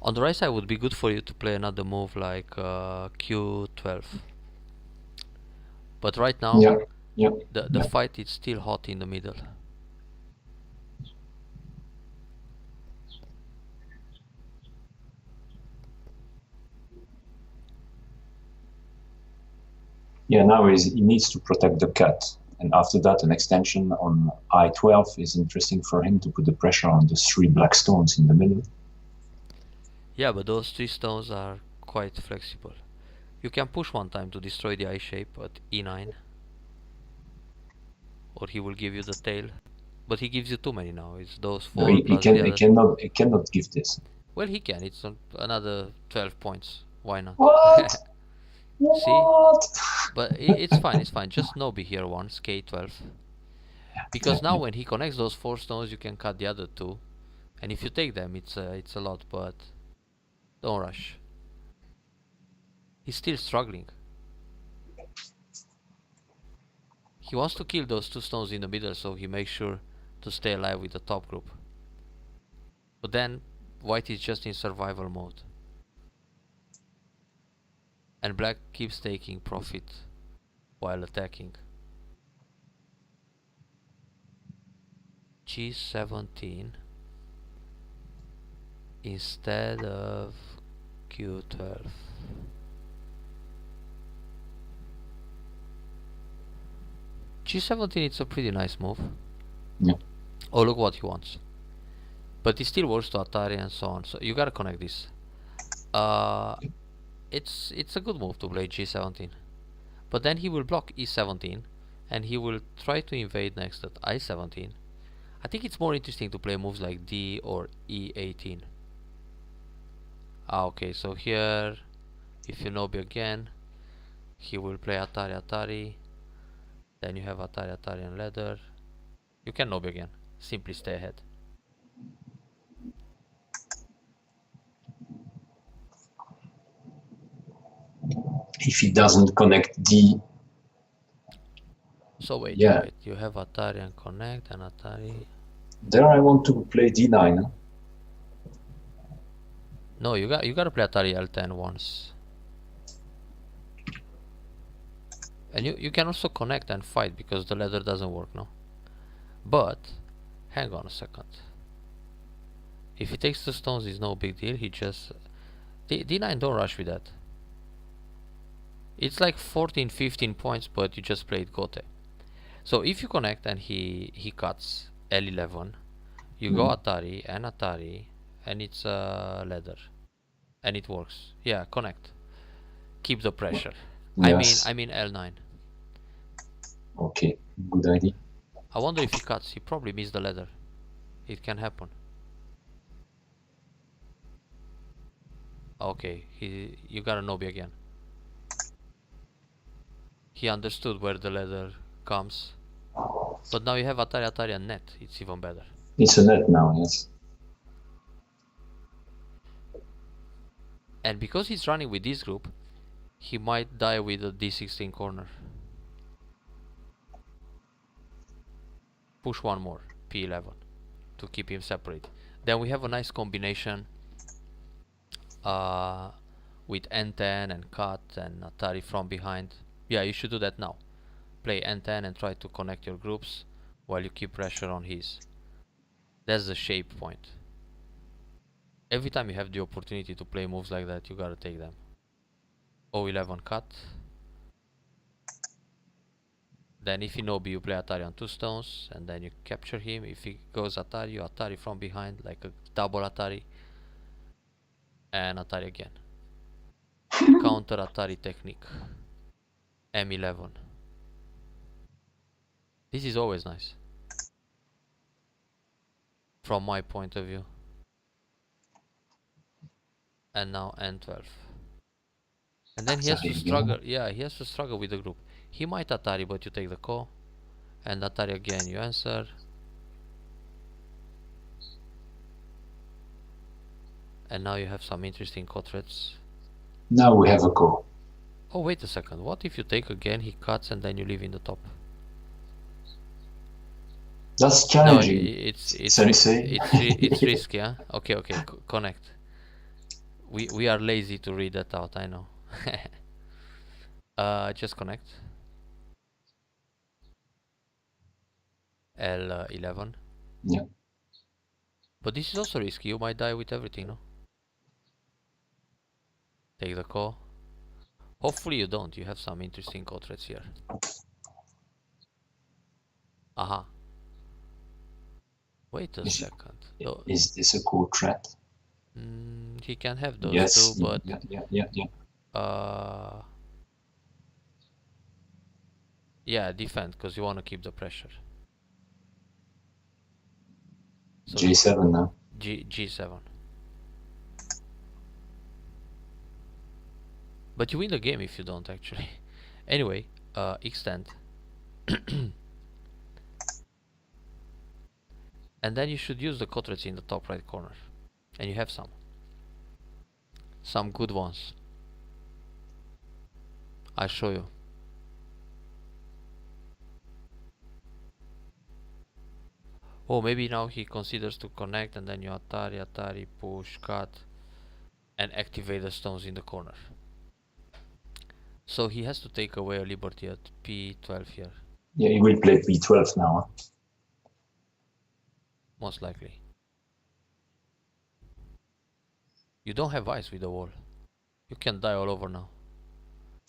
On the right side would be good for you to play another move like Q12. But right now, the fight is still hot in the middle. Yeah, now he needs to protect the cut. And after that, an extension on I12 is interesting for him to put the pressure on the 3 black stones in the middle. Yeah, but those 3 stones are quite flexible. You can push one time to destroy the I shape at E9. Or he will give you the tail. But he gives you too many now. It's those 4 No, plus the other. he cannot give this. Well, he can. It's another 12 points. Why not? What? See? But it's fine, it's fine. Just Nobi here once, K12. Because now when he connects those 4 stones, you can cut the other 2. And if you take them, it's a lot, but don't rush. He's still struggling. He wants to kill those 2 stones in the middle, so he makes sure to stay alive with the top group. But then, white is just in survival mode. And black keeps taking profit while attacking. G17 instead of Q12. G17, it's a pretty nice move. Yeah. Oh, look what he wants. But it still works to Atari and so on, so you gotta connect this. It's a good move to play G17. But then he will block E17 and he will try to invade next at I17. I think it's more interesting to play moves like D or E18. Ah, okay, so here, if you Nobi again, he will play Atari Atari. Then you have Atari Atari and leather. You can Nobi again. Simply stay ahead. If he doesn't connect D. So wait, you have Atari and connect and Atari. There I want to play D9. Huh? No, you gotta play Atari L10 once. And you can also connect and fight because the leather doesn't work now. But hang on a second. If he takes the stones, it's no big deal. He just D9, don't rush with that. It's like 14-15 points, but you just played Gote. So if you connect and he cuts L11, you go Atari, and it's leather, and it works. Yeah, connect. Keep the pressure. Yes. I mean L9. Okay, good idea. I wonder if he cuts. He probably missed the leather. It can happen. Okay, you gotta Nobi again. He understood where the leather comes. But now you have Atari and net. It's even better. It's a net now, yes. And because he's running with this group, he might die with a D16 corner. Push one more. p11 to keep him separate. Then we have a nice combination with n10 and cut and Atari from behind. Yeah, you should do that now. Play n10 and try to connect your groups while you keep pressure on his. That's the shape point. Every time you have the opportunity to play moves like that, you gotta take them. O11 cut. Then if he no B, you play Atari on 2 stones, and then you capture him. If he goes Atari, you Atari from behind, like a double Atari. And Atari again. Counter Atari technique. M11. This is always nice. From my point of view. And now N12. And then he has to struggle. Yeah, he has to struggle with the group. He might Atari, but you take the call. And Atari again, you answer. And now you have some interesting co-threads. Now we have a call. Oh, wait a second. What if you take again, he cuts, and then you leave in the top? That's challenging. No, it's risky, huh? Okay, connect. We are lazy to read that out, I know. Just connect. L11. Yeah. But this is also risky. You might die with everything, no? Take the call. Hopefully you don't. You have some interesting call threads here. Aha. Wait a second. Is this a call threat? He can have those too, but yeah, defend, because you want to keep the pressure. So G7 now. G7. But you win the game if you don't, actually. Anyway, extend. And then you should use the quadrants in the top right corner. And you have some. Some good ones. I'll show you. Oh, maybe now he considers to connect, and then you Atari, push, cut, and activate the stones in the corner. So he has to take away a liberty at P12 here. Yeah, he will play P12 now. Huh? Most likely. You don't have ice with the wall. You can die all over now.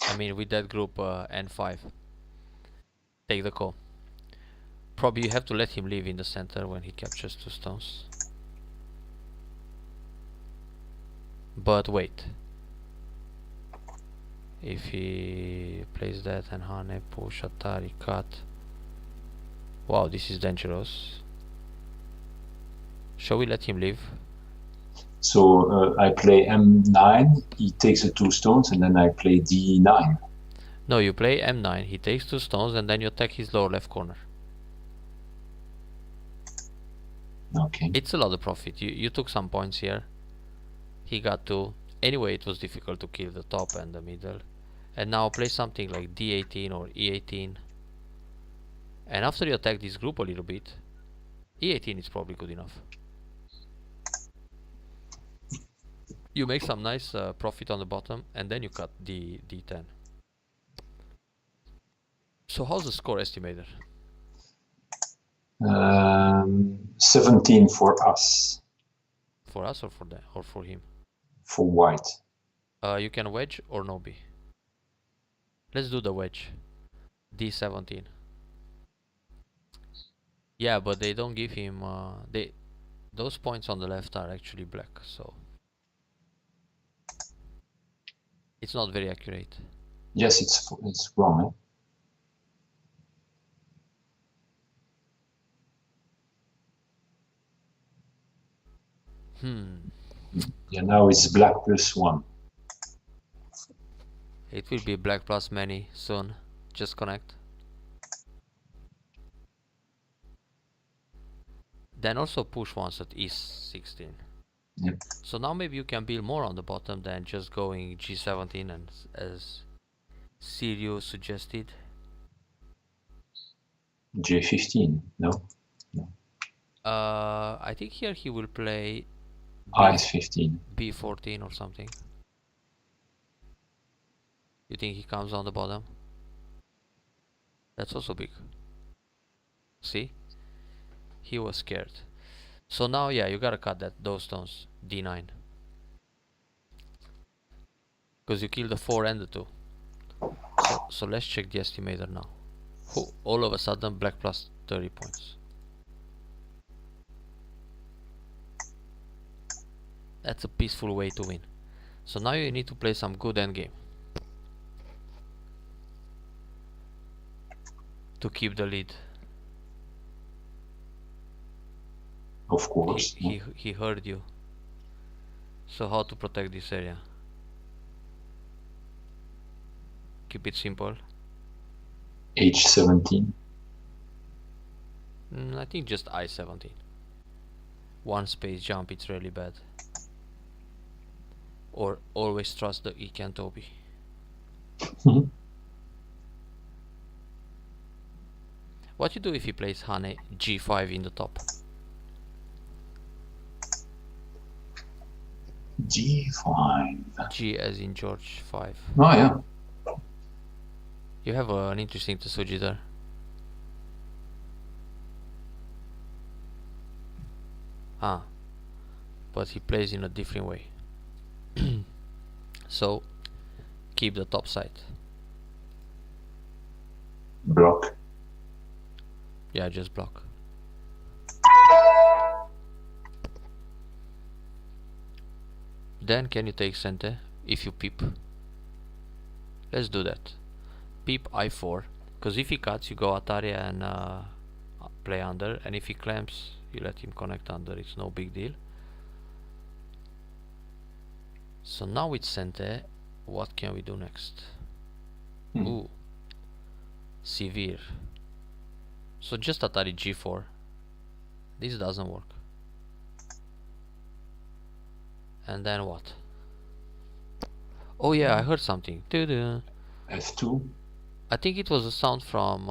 I mean, with that group N5. Take the call. Probably you have to let him live in the center when he captures 2 stones. But wait. If he plays that and Hane, push, Atari, cut. Wow, this is dangerous. Shall we let him live? So I play M9, he takes the 2 stones, and then I play D9. No, you play M9, he takes 2 stones, and then you attack his lower left corner. Okay. It's a lot of profit. You took some points here. He got 2. Anyway, it was difficult to kill the top and the middle. And now play something like D18 or E18. And after you attack this group a little bit, E18 is probably good enough. You make some nice profit on the bottom, and then you cut D10. So how's the score estimator? 17 for us. For us or for him? For white. You can wedge or no B. Let's do the wedge. D17. Yeah, but they don't give him those points on the left are actually black, so it's not very accurate. Yes, it's wrong. Yeah, now it's black +1. It will be black plus many soon. Just connect. Then also push once at E16. Yep. So now maybe you can build more on the bottom than just going G17 and as Sirio suggested. J15, no? I think here he will play I-15. b14 or something. You think he comes on the bottom? That's also big. See? He was scared. So now, yeah, you gotta cut those stones. d9. Because you kill the 4 and the 2. So let's check the estimator now. All of a sudden, black plus 30 points. That's a peaceful way to win. So now you need to play some good endgame to keep the lead. Of course. He heard you. So how to protect this area? Keep it simple. H17. I think just I-17. One space jump, it's really bad. Or always trust the Ikantobi. What you do if he plays Hane G5 in the top? G5. G as in George 5. Oh yeah. You have an interesting Tsuji there. Ah, but he plays in a different way. So keep the top side. Block. Yeah, just block. Then can you take Sente if you peep? Let's do that. Peep I4, because if he cuts you go Atari and play under, and if he clamps you let him connect under, it's no big deal. So now with Sente, what can we do next? Ooh, severe. So just Atari G4. This doesn't work. And then what? Oh yeah, I heard something. F2. I think it was a sound from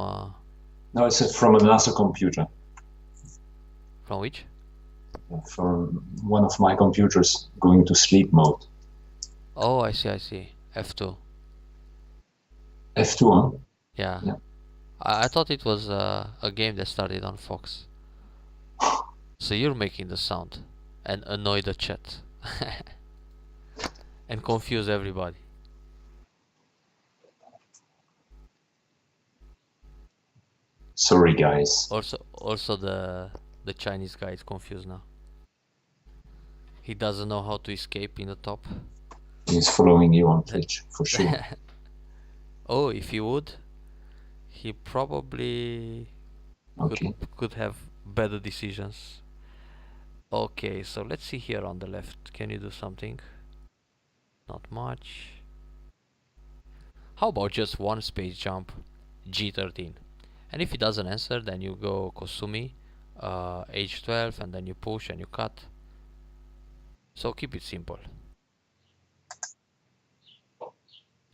No, it's from another computer. From which? From one of my computers going to sleep mode. Oh, I see. F2. F2, huh? Yeah. Yeah. I thought it was a game that started on Fox. So you're making the sound and annoy the chat and confuse everybody. Sorry, guys. Also the Chinese guy is confused now. He doesn't know how to escape in the top. He's following you on Twitch, for sure. Oh, if he would, he probably could have better decisions. Okay, so let's see here on the left. Can you do something? Not much. How about just one space jump, G13? And if he doesn't answer, then you go Kosumi, H12, and then you push and you cut. So keep it simple.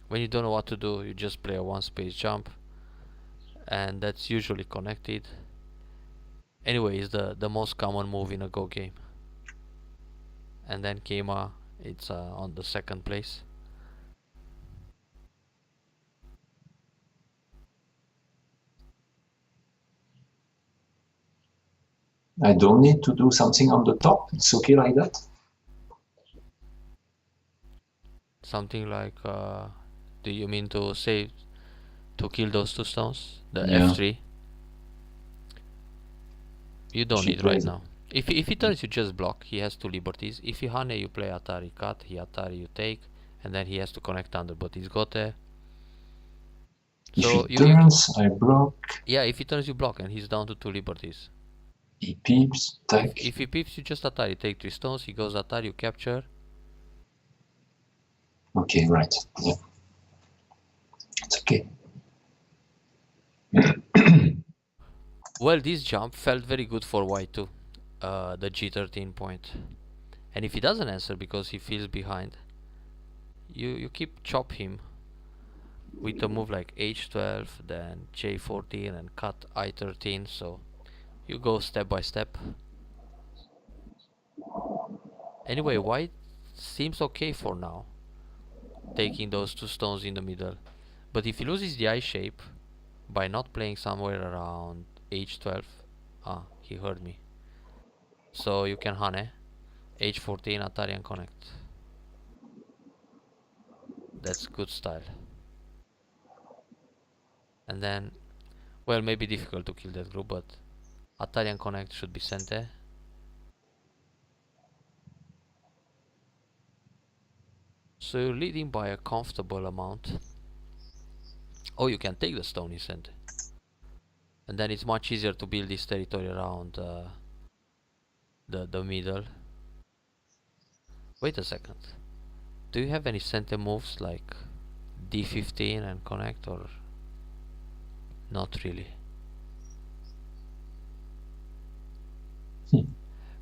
When you don't know what to do, you just play a one space jump, and that's usually connected. Anyway, it's the most common move in a Go game. And then Keima, it's on the second place. I don't need to do something on the top. It's okay like that. Something like, do you mean to save to kill those two stones? The Yeah. F3? You don't need right now. If he turns you just block, he has two liberties. If you Hane you play Atari cut, he Atari you take, and then he has to connect under, but he's got a... So if he turns, I block. Yeah, if he turns you block and he's down to two liberties. He peeps, take. If he peeps you just Atari, take 3 stones, he goes Atari, you capture. Okay, right. Yeah. It's okay. Well, this jump felt very good for white too, the G13 point. And if he doesn't answer because he feels behind, you keep chop him with a move like H12, then J14 and cut I13, so you go step by step. Anyway, white seems okay for now, taking those two stones in the middle. But if he loses the eye shape by not playing somewhere around h12, he heard me. So you can Hane, h14, Atari and connect. That's good style. And then, well, maybe difficult to kill that group, but Atari and connect should be Sente. So you're leading by a comfortable amount. Oh, you can take the stone he sent. And then it's much easier to build this territory around the middle. Wait a second. Do you have any center moves like d15 and connect, or not really?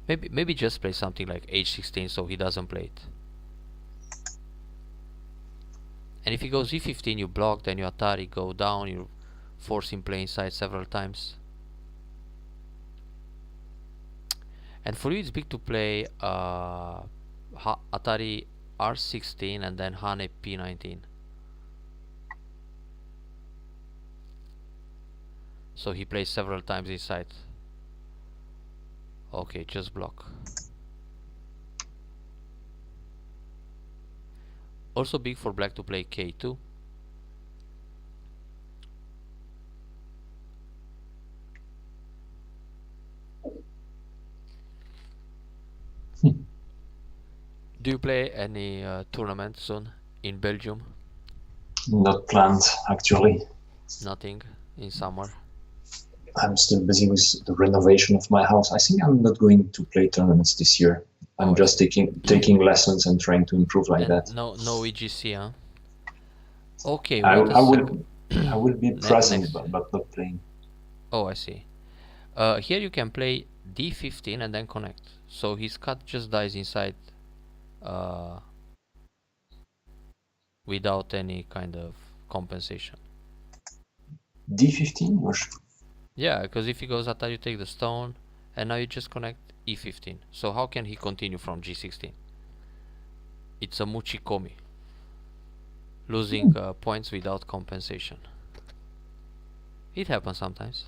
Maybe just play something like h16 so he doesn't play it. And if he goes e15, you block, then you Atari go down, you force him play inside several times. And for you it's big to play Atari r16 and then Hane p19. So he plays several times inside. Okay, just block. Also big for black to play k2. Do you play any tournament soon in Belgium? Not planned, actually. Nothing in summer. I'm still busy with the renovation of my house. I think I'm not going to play tournaments this year. I'm just taking lessons and trying to improve like and that. No EGC, huh? Okay, I wait a will I will be present, but not playing. Oh, I see. Here you can play d15 and then connect. So his cut just dies inside without any kind of compensation. d15 or? Yeah, because if he goes Atari, you take the stone, and now you just connect e15. So how can he continue from g16? It's a Muchikomi. Losing points without compensation. It happens sometimes.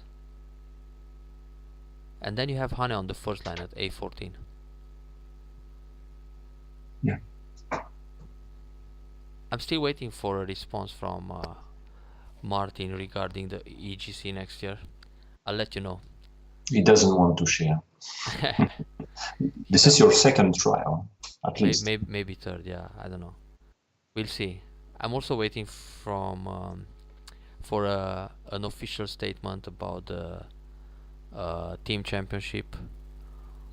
And then you have Hane on the first line at a14. Yeah. I'm still waiting for a response from Martin regarding the EGC next year. I'll let you know. He doesn't want to share. This is your second trial, at least. Maybe third, yeah, I don't know. We'll see. I'm also waiting from for an official statement about the team championship.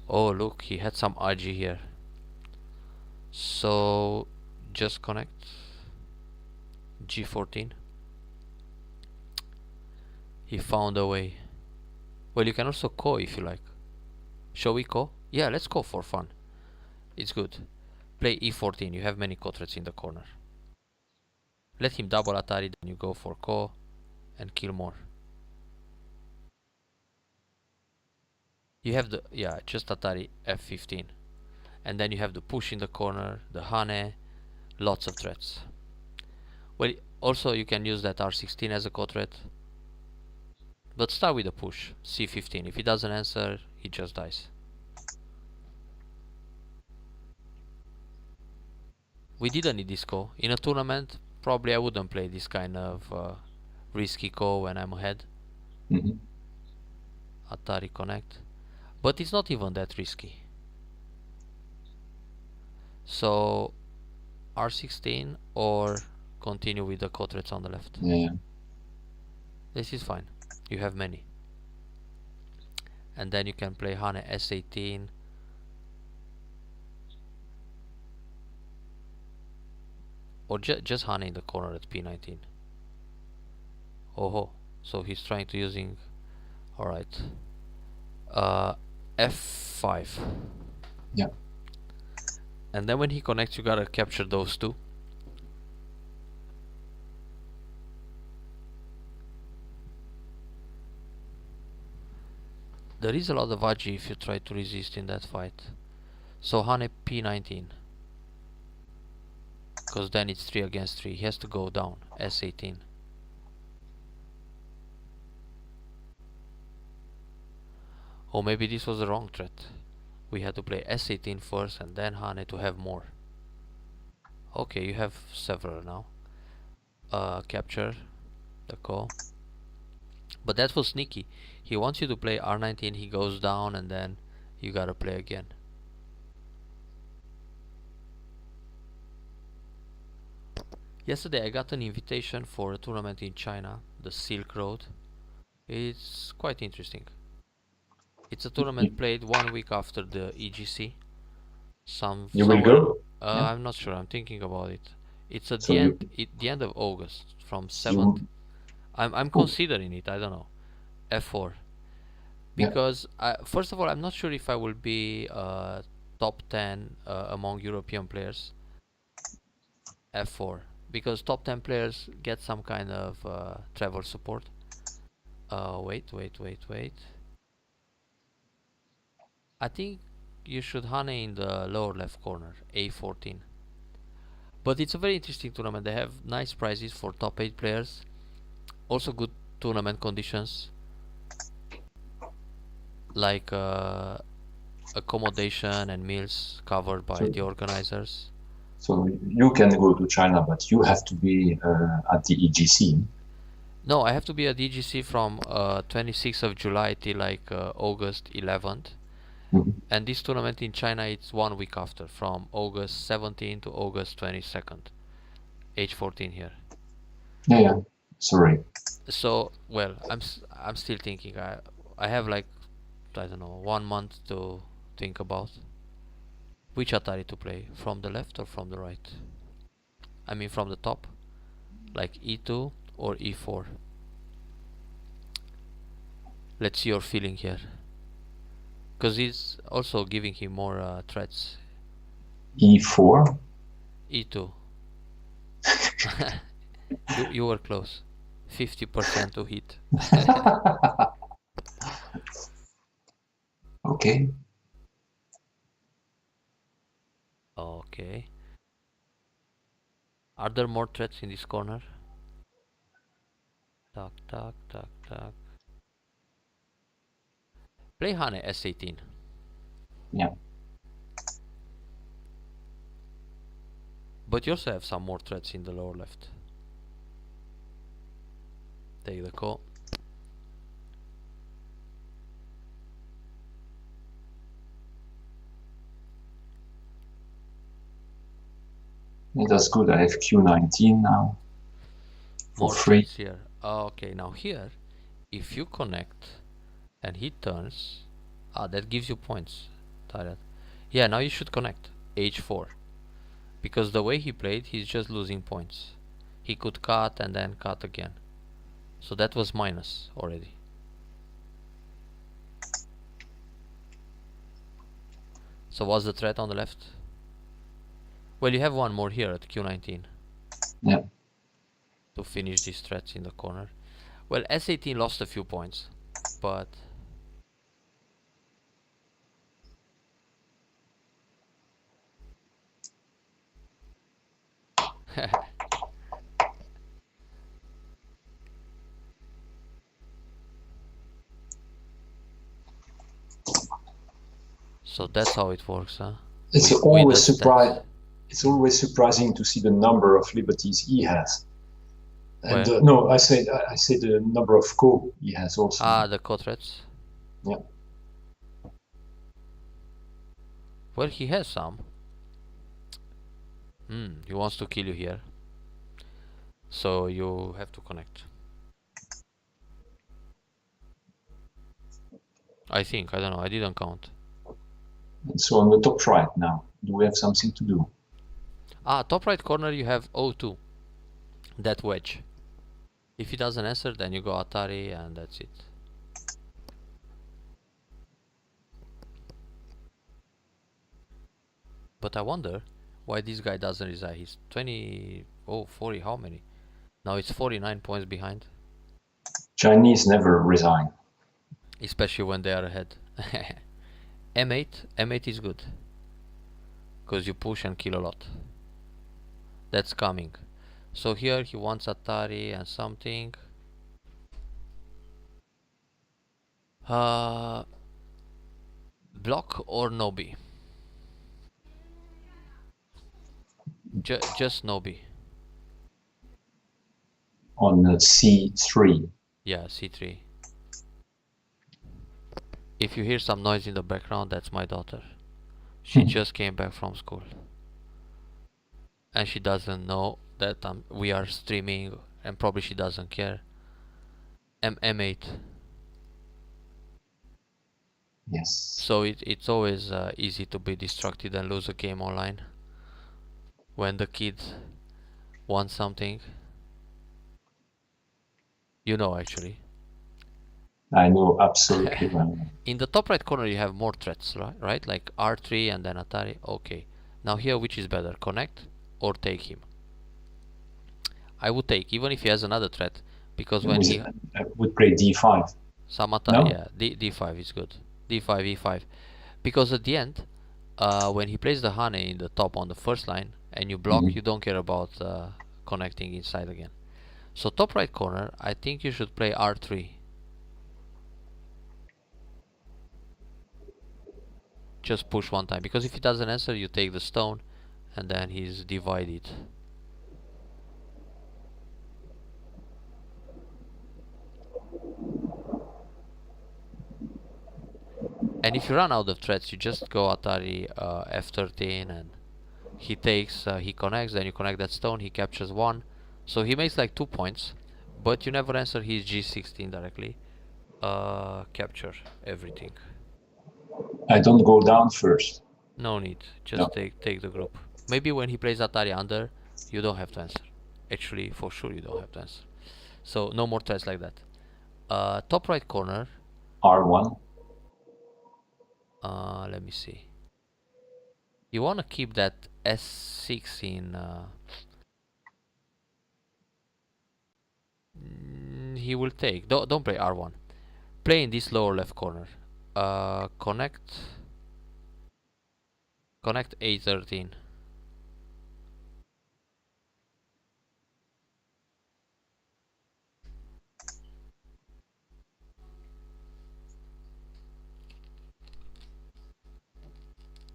Oh, look, he had some RG here. So just connect G14. He found a way. Well, you can also ko if you like. Shall we ko? Yeah, let's go for fun. It's good. Play e14. You have many ko threats in the corner. Let him double Atari, then you go for ko and kill more. You have the, yeah, just Atari f15. And then you have the push in the corner, the Hane, lots of threats. Well, also you can use that r16 as a ko threat. But start with the push, c15. If he doesn't answer, he just dies. We didn't need this ko. In a tournament, probably I wouldn't play this kind of risky ko when I'm ahead. Atari connect. But it's not even that risky. So r16 or continue with the ko threats on the left. Yeah. This is fine. You have many. And then you can play Hane s18. Or just Hane in the corner at p19. Oh, so he's trying to using. Alright. F5. Yeah. And then when he connects, you gotta capture those two. There is a lot of Agi if you try to resist in that fight. So Hane p19. Because then it's 3 against 3. He has to go down. S18. Or maybe this was the wrong threat. We had to play S18 first and then Hane to have more. Okay, you have several now. Capture the call. But that was sneaky. He wants you to play R19, he goes down, and then you gotta play again. Yesterday I got an invitation for a tournament in China, the Silk Road. It's quite interesting. It's a tournament played 1 week after the EGC. You will go? Yeah. I'm not sure. I'm thinking about it. It's at So the end of August, from 7th. I'm considering it. I don't know. F4. Because first of all, I'm not sure if I will be top 10 among European players. F4. Because top 10 players get some kind of travel support. Wait. I think you should Hane in the lower left corner, A14. But it's a very interesting tournament. They have nice prizes for top 8 players. Also good tournament conditions. Like accommodation and meals covered by the organizers. So you can go to China, but you have to be at the EGC. No, I have to be at EGC from 26th of July till like August 11th. And this tournament in China, it's 1 week after, from August 17th to August 22nd. H14 here. Yeah. Sorry. So, well, I'm still thinking. I have like, I don't know, 1 month to think about which Atari to play, from the left or from the right. I mean from the top, like E2 or E4. Let's see your feeling here. Because he's also giving him more threats. E4? E2. you were close. 50% to hit. Okay. Okay. Are there more threats in this corner? Tuck. Play Hane S18. Yeah. But you also have some more threats in the lower left. Take the call. That's good. I have Q19 now. More free. threats here. Okay, now here, if you connect and he turns, that gives you points. Yeah, now you should connect H4, because the way he played, he's just losing points. He could cut and then cut again, so that was minus already. So what's the threat on the left? Well, you have one more here at Q19. Yeah. To finish these threats in the corner. Well, S18 lost a few points, but so that's how it works, huh? It's always surprising to see the number of liberties he has. And no, I say the number of co he has also. The co threats. Yeah. Well, he has some. He wants to kill you here, so you have to connect. I think, I don't know, I didn't count. So on the top right now, do we have something to do? Top right corner you have O2, that wedge. If he doesn't answer, then you go Atari and that's it. But I wonder why this guy doesn't resign. He's 40, how many? Now it's 49 points behind. Chinese never resign. Especially when they are ahead. M8 is good. because you push and kill a lot. That's coming. So here he wants Atari and something. Block or Nobi? Just Nobi. On c3. Yeah, c3. If you hear some noise in the background, that's my daughter. She just came back from school. And she doesn't know that we are streaming, and probably she doesn't care. M8. Yes. So it's always easy to be distracted and lose a game online when the kid wants something. You know, actually. I know absolutely well. In the top right corner you have more threats, right? Like R3 and then Atari. Okay. Now here, which is better, connect or take him? I would take, even if he has another threat, because when he would play d5. Some Atari, no? Yeah, d5 is good. D5, e5, because at the end, when he plays the Hane in the top on the first line and you block, you don't care about connecting inside again. So top right corner, I think you should play R3. Just push one time, because if he doesn't answer, you take the stone, and then he's divided. And if you run out of threats, you just go Atari F13, and he takes, he connects, then you connect that stone, he captures one. So he makes like 2 points, but you never answer his G16 directly. Capture everything. I don't go down first. No need, just take the group. Maybe when he plays Atari under, you don't have to answer. Actually, for sure you don't have to answer. So no more threats like that. Top right corner. R1. Let me see. You want to keep that S6 in... he will take. Don't play R1. Play in this lower left corner. Connect A13.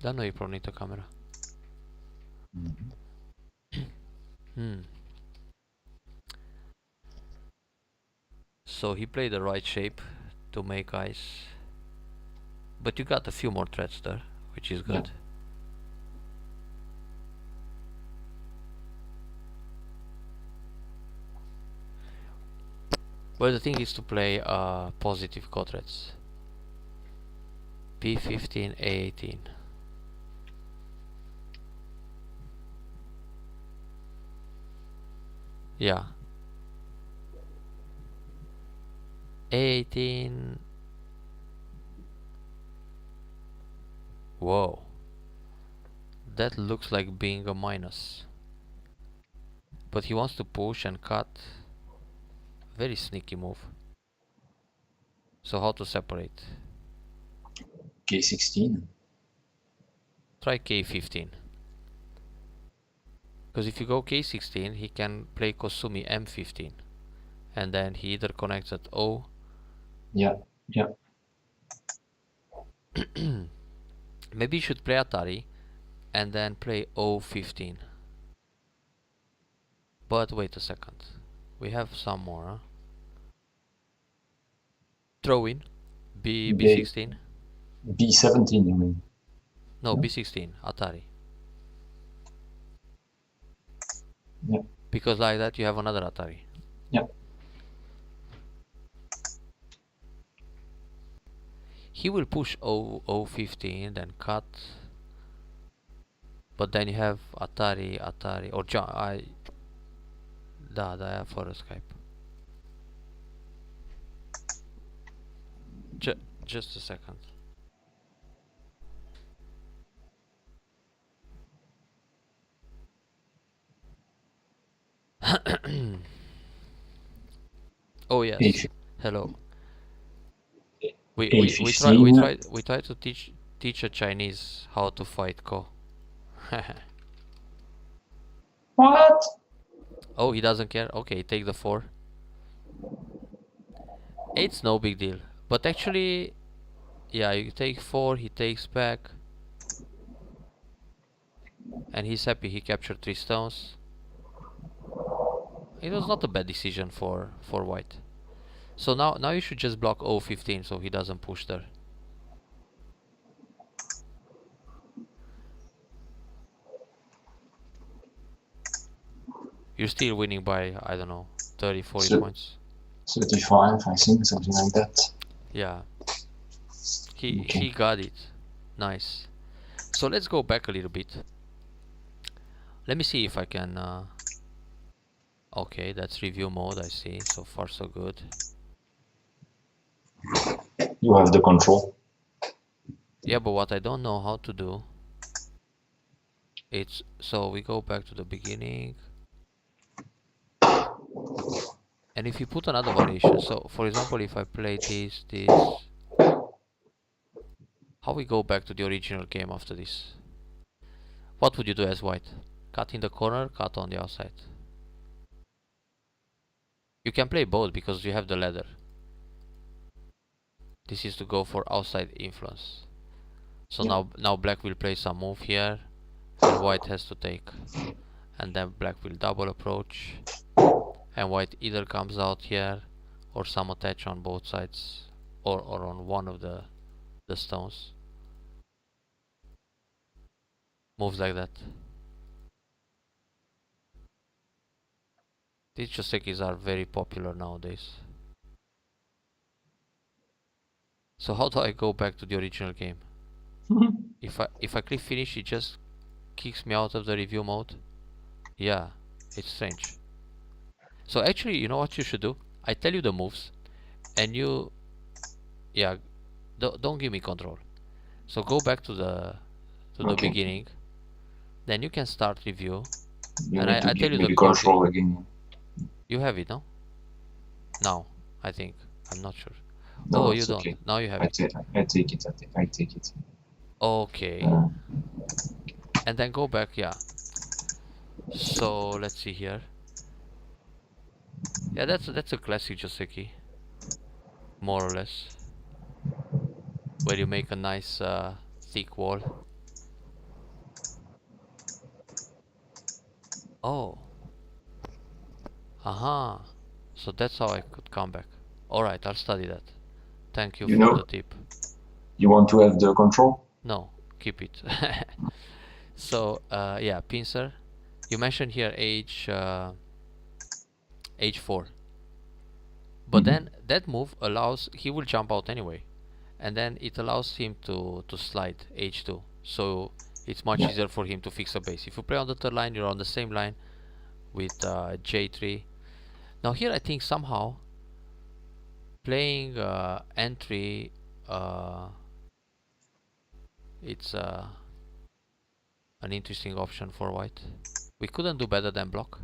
Don't know, you probably need a camera. So he played the right shape to make ice. But you got a few more threats there, which is good. But the thing is to play positive co-threats. P15, A18. Yeah. A18. Whoa. That looks like being a minus. But he wants to push and cut. Very sneaky move. So how to separate? K16. Try K15. Because if you go K16, he can play Kosumi M15. And then he either connects at O. Yeah. Maybe you should play Atari and then play O15. But wait a second. We have some more, huh? Throw in. B16. B17, you mean? No, B16, Atari. Yeah. Because like that you have another Atari. Yeah. He will push O15, then cut. But then you have Atari, or John. Da är för Skype. Just a second. Oh yes. Hello. We try to teach a Chinese how to fight Ko. What? Oh, he doesn't care? Okay, take the 4. It's no big deal. But actually, yeah, you take 4, he takes back. And he's happy, he captured 3 stones. It was not a bad decision for white. So now you should just block O15 so he doesn't push there. You're still winning by, I don't know, 30, 40 points. 35, I think, something like that. Yeah. He got it. Nice. So let's go back a little bit. Let me see if I can... Okay, that's review mode, I see. So far so good. You have the control. Yeah, but what I don't know how to do... It's... So we go back to the beginning. And if you put another variation, so for example, if I play this, how we go back to the original game after this? What would you do as white? Cut in the corner, cut on the outside. You can play both because you have the ladder. This is to go for outside influence. So now black will play some move here, and white has to take. And then black will double approach. And white either comes out here or some attach on both sides or on one of the stones. Moves like that. These Josekis are very popular nowadays. So how do I go back to the original game? If I click finish, it just kicks me out of the review mode. Yeah, it's strange. So actually, you know what you should do? I tell you the moves, and you, yeah, don't give me control. So go back to the beginning. Then you can start review. You and need to I give tell you me the control again. You have it, no? Now, I think. I'm not sure. No, oh, you don't. okay. Now you have I it. take it. I take it. Okay. And then go back, yeah. So let's see here. Yeah, that's a classic Joseki, more or less, where you make a nice thick wall. Oh. Aha. So that's how I could come back. Alright, I'll study that. Thank you for the tip. You want to have the control? No, keep it. So, yeah, pincer. You mentioned here H4. But then that move allows, he will jump out anyway. And then it allows him to slide H2. So it's much easier for him to fix a base. If you play on the third line, you're on the same line with J3. Now here I think somehow playing N3, it's an interesting option for white. We couldn't do better than block.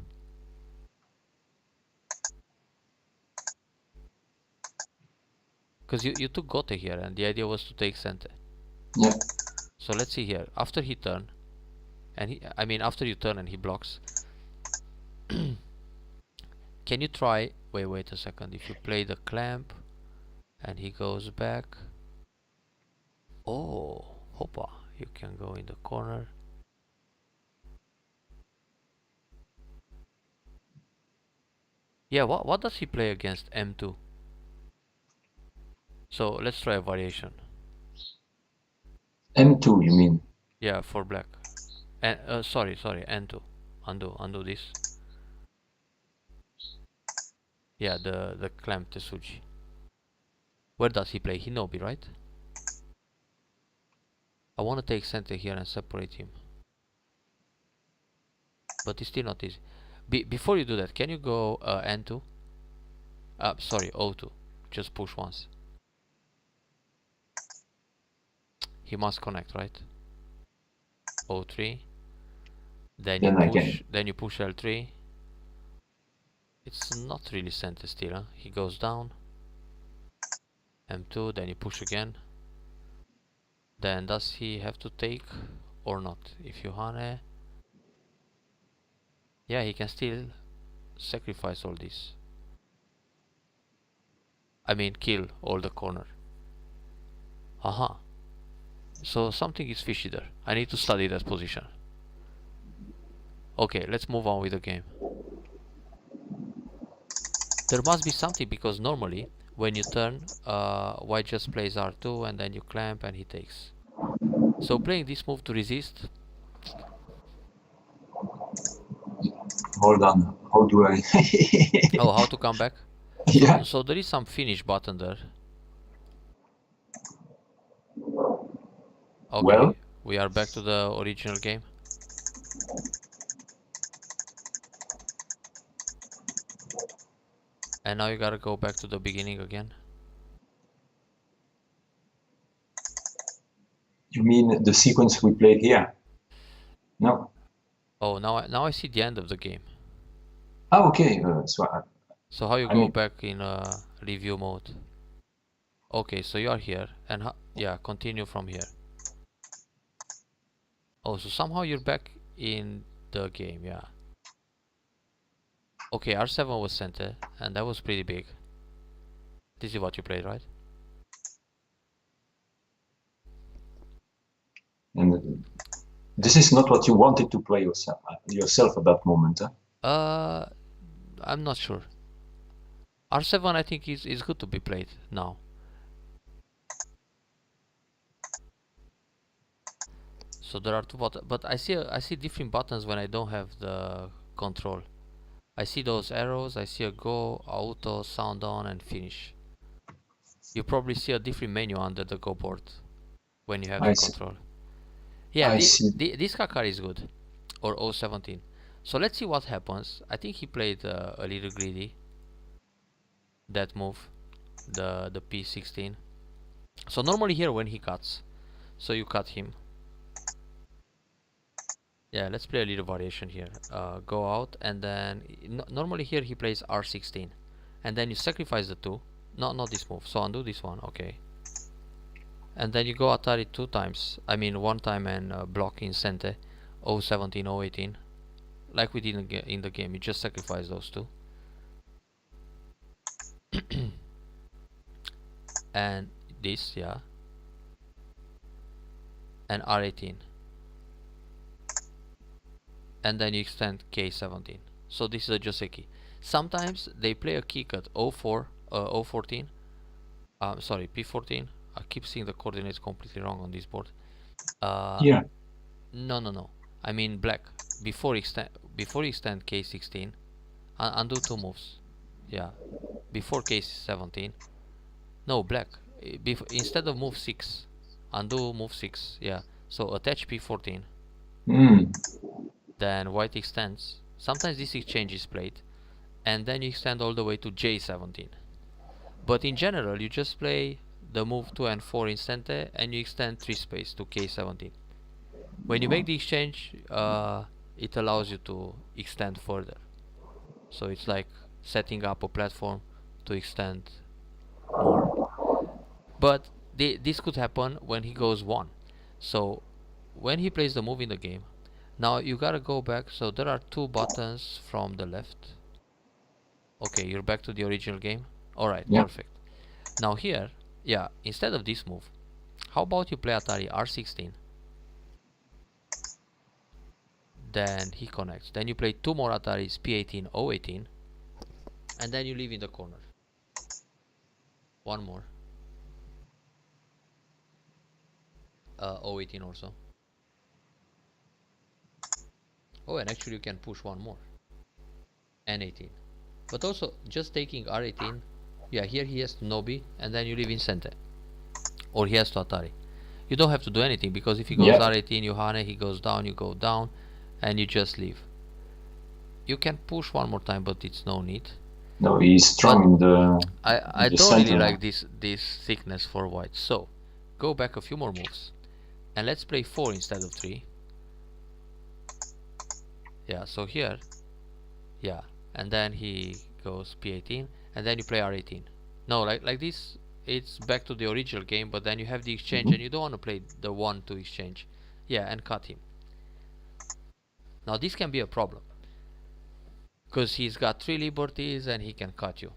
Because you took Gote here and the idea was to take center. Yeah. So let's see here. After he turn, and after you turn and he blocks, can you try, wait a second, if you play the clamp and he goes back, oh, hoppa, you can go in the corner. Yeah, what does he play against M2? So let's try a variation. M2, you mean? Yeah, for black. And sorry, N2. Undo this. Yeah, the clamp Tesuji. Where does he play? Hinobi, right? I want to take center here and separate him. But it's still not easy. Before you do that, can you go N2? Sorry, O2. Just push once. He must connect, right? O3. Then you push L3. It's not really center still, huh? He goes down. M2, then you push again. Then does he have to take? or not. If you Hane, yeah, he can still sacrifice all this. I mean, kill all the corner. Aha. So something is fishy there. I need to study that position. Okay, let's move on with the game. There must be something, because normally when you turn, white just plays r2 and then you clamp and he takes. So playing this move to resist. Hold on. How do I? Oh, how to come back? Yeah. So there is some finish button there. Okay, Well, we are back to the original game. And now you gotta go back to the beginning again. you mean the sequence we played here? No. Oh, now I see the end of the game. Oh, okay. So how you I go mean, back in review mode? Okay, so you are here, and yeah, continue from here. Oh, so somehow you're back in the game, yeah. Okay, R7 was center, and that was pretty big. This is what you played, right? and this is not what you wanted to play yourself at that moment, huh? I'm not sure. R7 I think is good to be played now. So there are two buttons, but I see different buttons when I don't have the control. I see those arrows, I see a go, auto, sound on, and finish. You probably see a different menu under the go board when you have the control. Yeah, I see. this Kakar is good, or 017. So let's see what happens. I think he played a little greedy, that move, the P16. So normally here when he cuts, so you cut him. Yeah, let's play a little variation here. Go out, and then normally here he plays R16, and then you sacrifice the 2. Not this move. So undo this one. Okay. And then you go Atari 2 times. I mean 1 time and block in center. 017, 018. Like we did in the game. You just sacrifice those 2. And this, yeah. And R18. And then you extend K17. So this is a Joseki. Sometimes they play a kick at 04, 014. Sorry, P14. I keep seeing the coordinates completely wrong on this board. Yeah. No. I mean black. Before you extend K16, undo 2 moves. Yeah. Before K17. No, black. Instead of move 6, undo move 6. Yeah. So attach P14. Then white extends. Sometimes this exchange is played, and then you extend all the way to J17. But in general, you just play the move 2 and 4 in center, and you extend 3 space to K17. When you make the exchange, it allows you to extend further. So it's like setting up a platform to extend more. But this could happen when he goes 1. So when he plays the move in the game, now you gotta go back. So there are 2 buttons from the left. Okay, you're back to the original game. Alright, yeah. Perfect. Now here, yeah, instead of this move, how about you play Atari R16? Then he connects. Then you play 2 more Ataris P18, 018, and then you leave in the corner. 1 more. 018 also. Oh, and actually you can push 1 more. N18. But also, just taking R18, yeah, here he has to Nobi, and then you leave in center. Or he has to Atari. You don't have to do anything, because if he goes R18, you Hane, he goes down, you go down, and you just leave. You can push 1 more time, but it's no need. No, he's strong in the I don't really like this thickness for white. So, go back a few more moves. And let's play 4 instead of 3. Yeah, so here, yeah, and then he goes P18, and then you play R18. No, like this, it's back to the original game, but then you have the exchange, and you don't want to play the 1 to exchange. Yeah, and cut him. Now this can be a problem, because he's got 3 liberties and he can cut you.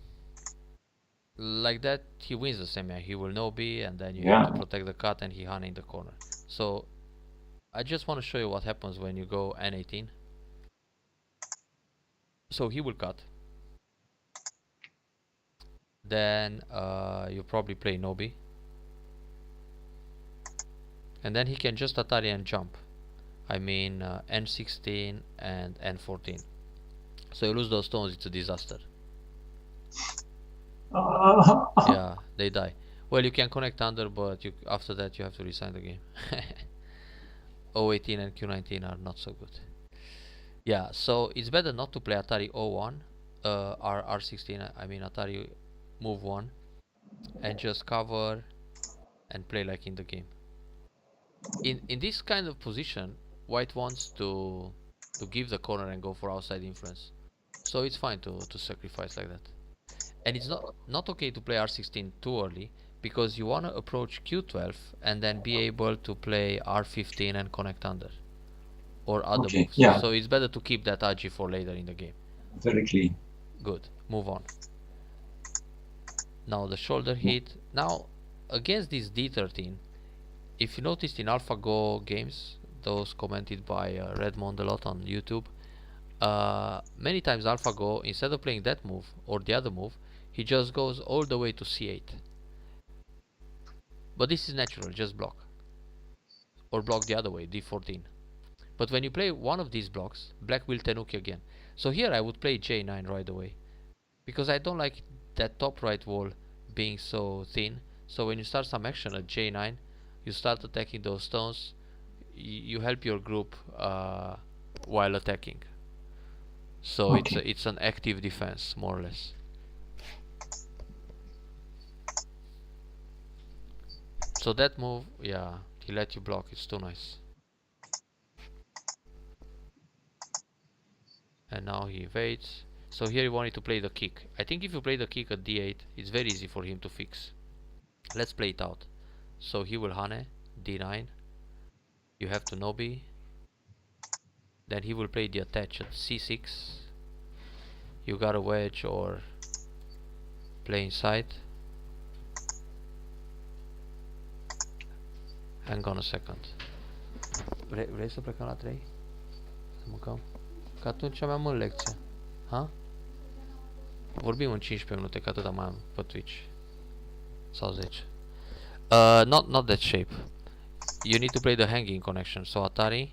Like that, he wins the semi. He will no B, and then you have to protect the cut, and he honey in the corner. So I just want to show you what happens when you go N18. So he will cut. Then you probably play no B. And then he can just Atari and jump. I mean N16 and N14. So you lose those stones, it's a disaster. Yeah, they die. Well, you can connect under, but after that you have to resign the game. O18 and Q19 are not so good. Yeah, so it's better not to play Atari O1, R16, I mean Atari move 1, and just cover and play like in the game. In this kind of position, white wants to give the corner and go for outside influence. So it's fine to sacrifice like that. And it's not okay to play R16 too early, because you want to approach Q12 and then be able to play R15 and connect under. Or other moves. Yeah. So it's better to keep that AG for later in the game. Very clean. Good. Move on. Now the shoulder hit. Now against this D13, if you noticed in AlphaGo games, those commented by Redmond a lot on YouTube, many times AlphaGo, instead of playing that move or the other move, he just goes all the way to C8. But this is natural, just block. Or block the other way, D14. But when you play one of these blocks, black will tenuki again. So here I would play J9 right away, because I don't like that top right wall being so thin. So when you start some action at J9, you start attacking those stones, you help your group while attacking. So it's an active defense, more or less. So that move, yeah, he let you block, it's too nice. And now he evades. So here he wanted to play the kick. I think if you play the kick at D8, it's very easy for him to fix. Let's play it out. So he will Hane, D9. You have to Nobi. Then he will play the attach at C6. You got a wedge or play inside. Hang on a second. Vrei să plecăm la 3? Să mâncăm? Că atunci aveam în lecție. Ha? Vorbim în 15 minute, că atâta mai am pe Twitch. Sau 10. Not that shape. You need to play the hanging connection. So Atari.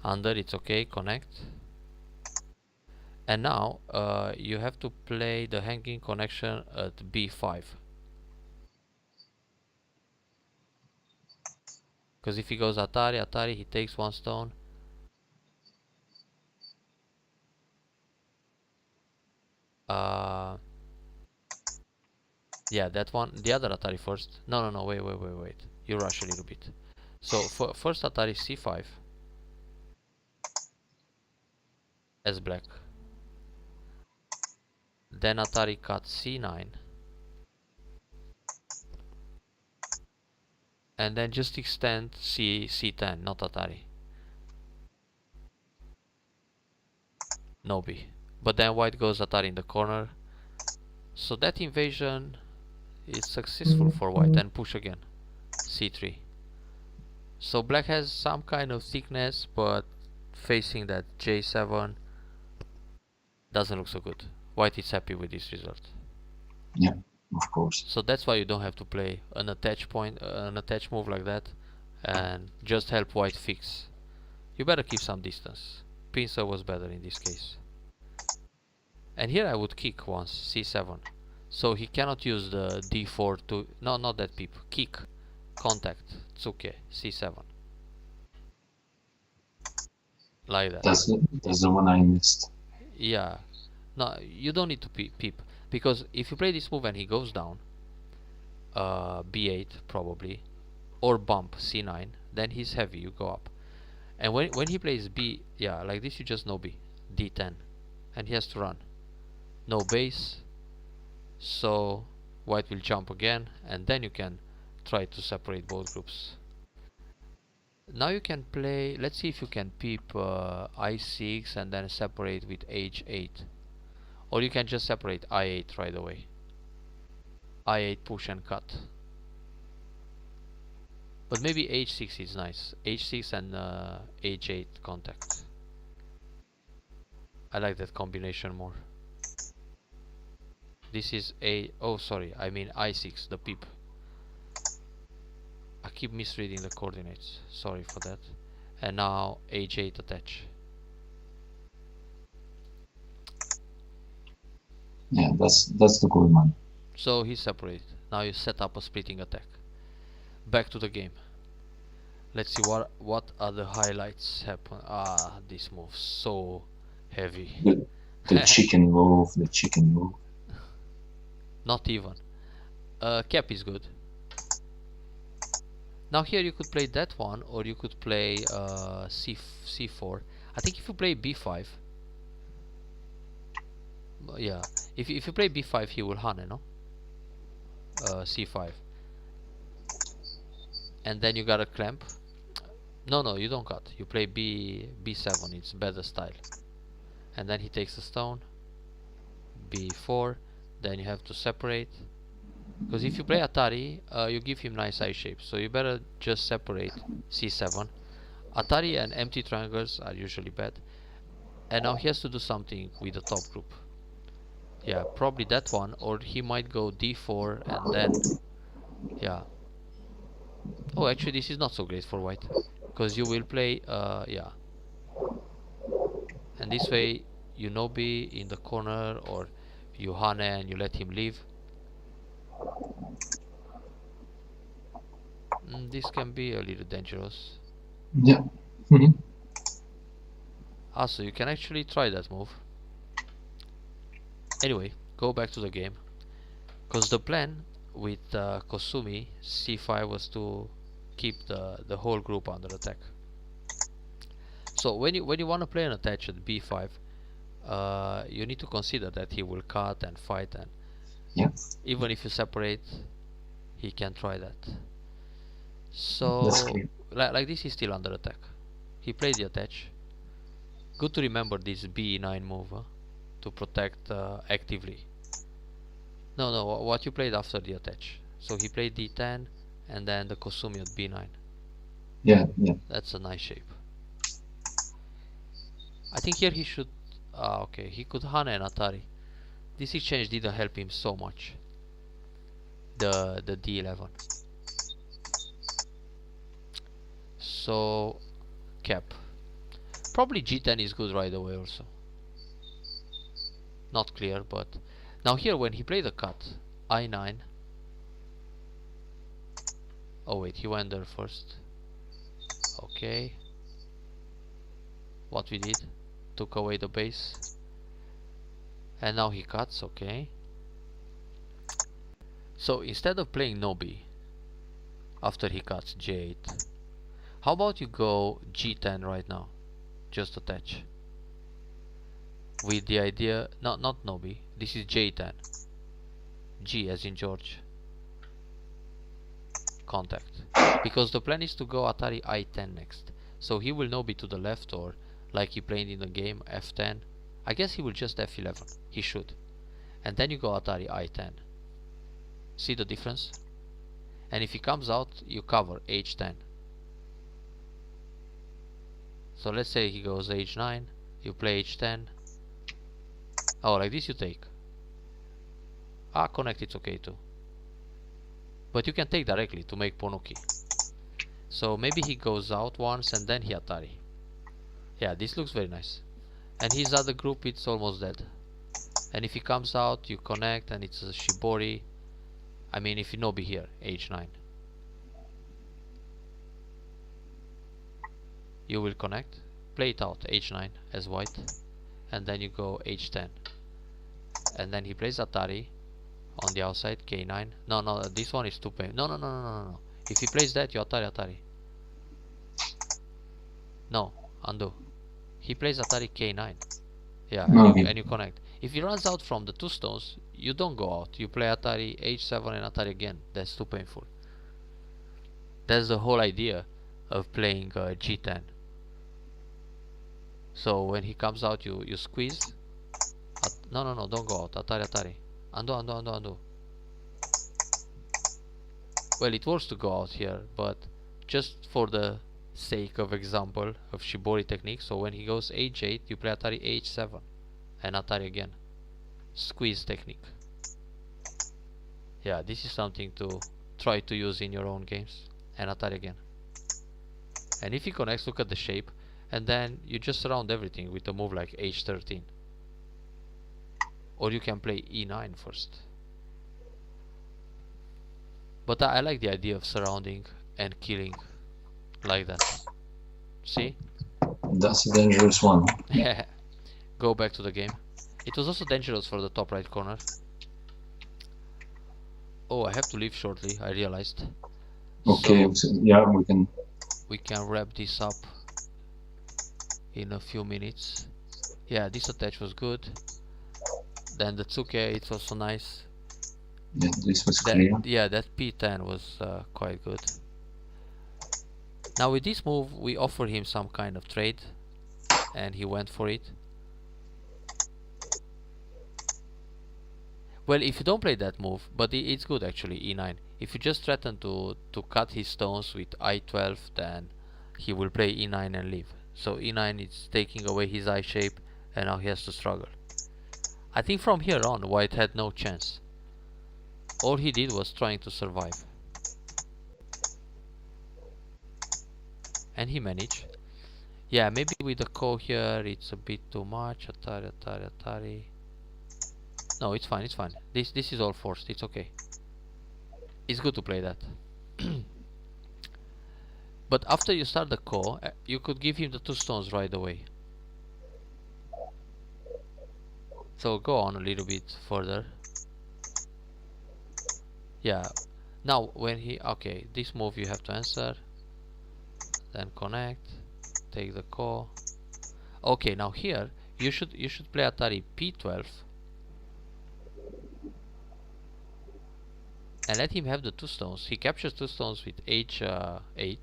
Under, it's okay, connect. And now, you have to play the hanging connection at B5. Because if he goes Atari, he takes one stone. Yeah, that one, the other Atari first. No, wait. You rush a little bit. So first Atari C5 as black. Then Atari cut C9. And then just extend C10, not Atari. Nobi. But then white goes Atari in the corner. So that invasion is successful for white, and push again. C3. So black has some kind of thickness, but facing that J7 doesn't look so good. White is happy with this result. Yeah, of course. So that's why you don't have to play an attach point, an attach move like that, and just help white fix. You better keep some distance. Pincer was better in this case. And here I would kick once, C7. So he cannot use the D4 to... No, not that peep. Kick. Contact. Tsuke. C7. Like that. That's the one I missed. Yeah. No, you don't need to peep. Because if you play this move and he goes down, B8 probably, or bump C9, then he's heavy, you go up. And when he plays B, yeah, like this, you just know B. D10. And he has to run. No base. So white will jump again, and then you can try to separate both groups. Now you can play, let's see if you can peep I6 and then separate with H8. Or you can just separate I8 right away. I8 push and cut. But maybe H6 is nice. H6 and H8 contact. I like that combination more. This is oh sorry, I mean I6, the peep. I keep misreading the coordinates, sorry for that. And now H8 attach. Yeah, that's the good one. So he's separated. Now you set up a splitting attack. Back to the game. Let's see what other highlights happen. Ah, this move so heavy. The chicken move, the chicken move. Not even. Cap is good. Now here you could play that one, or you could play C4. I think if you play B5, yeah, if you play B5, he will Hane, no? C5, and then you got a clamp. No, you don't cut. You play B7. It's better style. And then he takes a stone. B4. Then you have to separate. Because if you play Atari, you give him nice eye shape. So you better just separate C7. Atari and empty triangles are usually bad. And now he has to do something with the top group. Yeah, probably that one. Or he might go D4 and then... Yeah. Oh, actually this is not so great for white. Because you will play... yeah. And this way you Nobi in the corner, or you Hane and you let him leave. This can be a little dangerous. Yeah. Also, you can actually try that move. Anyway, go back to the game. Because the plan with Kosumi C5 was to keep the whole group under attack. So when you want to play an attach at B5, you need to consider that he will cut and fight, and yeah, even if you separate, he can try that. So like this, he's still under attack. He played the attach. Good to remember this B9 move to protect actively. No, what you played after the attach. So he played D10 and then the Kosumi at B9. Yeah. That's a nice shape. I think here he should... okay, he could Hane and Atari. This exchange didn't help him so much. The D11. So, cap. Probably G10 is good right away also. Not clear, but... Now here when he played the cut, I9. Oh wait, he went there first. Okay. What we did? Took away the base. And now he cuts, okay. So instead of playing Nobi, after he cuts J8, how about you go G10 right now? Just attach. With the idea, not Nobi, this is J10. G as in George. Contact. Because the plan is to go Atari I10 next. So he will Nobi to the left, or like he played in the game, F10. I guess he will just F11. He should. And then you go Atari I10. See the difference? And if he comes out, you cover H10. So let's say he goes H9, you play H10. Oh, like this you take. Connect, it's okay too. But you can take directly to make Ponuki. So maybe he goes out once and then he Atari. Yeah, this looks very nice. And his other group, it's almost dead. And if he comes out, you connect and it's a Shibori. I mean, if you Nobi here, H9. You will connect, play it out, H9 as white. And then you go H10. And then he plays Atari on the outside, K9. No, this one is too painful. No. If he plays that, you Atari. No, undo. He plays Atari K9. Yeah, and you connect. If he runs out from the two stones, you don't go out. You play Atari H7 and Atari again. That's too painful. That's the whole idea of playing g10. So when he comes out, you squeeze. No, don't go out. Atari. Undo. Well, it was to go out here, but just for the sake of example of Shibori technique, so when he goes h8, you play Atari h7 and Atari again. Squeeze technique. Yeah, this is something to try to use in your own games. And Atari again. And if he connects, look at the shape, and then you just surround everything with a move like h13. Or you can play e9 first. But I like the idea of surrounding and killing like that. See? That's a dangerous one. Go back to the game. It was also dangerous for the top right corner. Oh, I have to leave shortly, I realized. Okay, so, yeah, we can wrap this up in a few minutes. Yeah, this attach was good. Then the Tsuke, it's also nice. Yeah, this was clear. Yeah, that P10 was quite good. Now with this move, we offer him some kind of trade, and he went for it. Well, if you don't play that move, but it's good actually, e9. If you just threaten to cut his stones with i12, then he will play e9 and leave. So e9 is taking away his I shape, and now he has to struggle. I think from here on, white had no chance. All he did was trying to survive. And he managed. Yeah, maybe with the ko here, it's a bit too much. Atari. No, it's fine. This is all forced. It's okay. It's good to play that. But after you start the ko, you could give him the 2 stones right away. So go on a little bit further. Yeah. Now when he this move you have to answer. Then connect. Take the ko. Okay, now here you should play Atari P12. And let him have the 2 stones. He captures 2 stones with h8.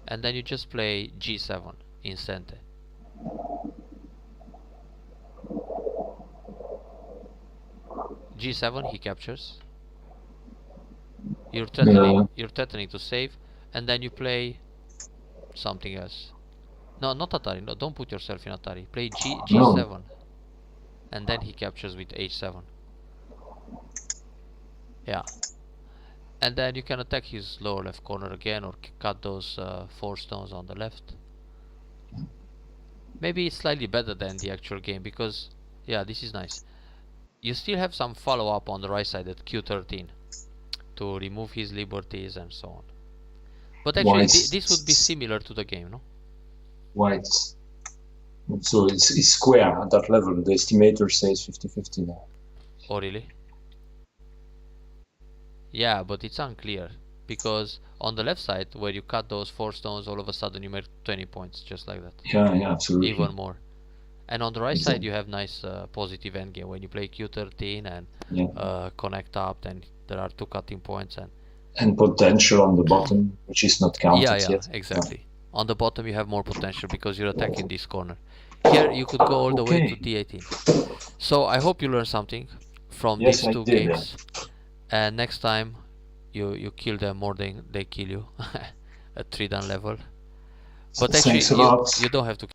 And then you just play g7 in Sente. g7 he captures. You're threatening to save, and then you play something else. No, not Atari. No, don't put yourself in Atari. Play g7, and then he captures with h7. Yeah, and then you can attack his lower left corner again, or cut those 4 stones on the left. Maybe it's slightly better than the actual game because, yeah, this is nice. You still have some follow up on the right side at q13 to remove his liberties and so on. But actually, this would be similar to the game, no? White. So it's square at that level. The estimator says 50-50 now. Oh, really? Yeah, but it's unclear because on the left side where you cut those 4 stones, all of a sudden you make 20 points just like that. Yeah, absolutely. Even more. And on the right side you have nice positive endgame when you play q13 and connect up, then there are 2 cutting points and potential on the bottom, which is not counted yet. Yeah, exactly. On the bottom you have more potential because you're attacking this corner. Here you could go all the way to d18. So I hope you learned something from these 2 games. And next time you kill them more than they kill you at 3 dan level. But actually you don't have to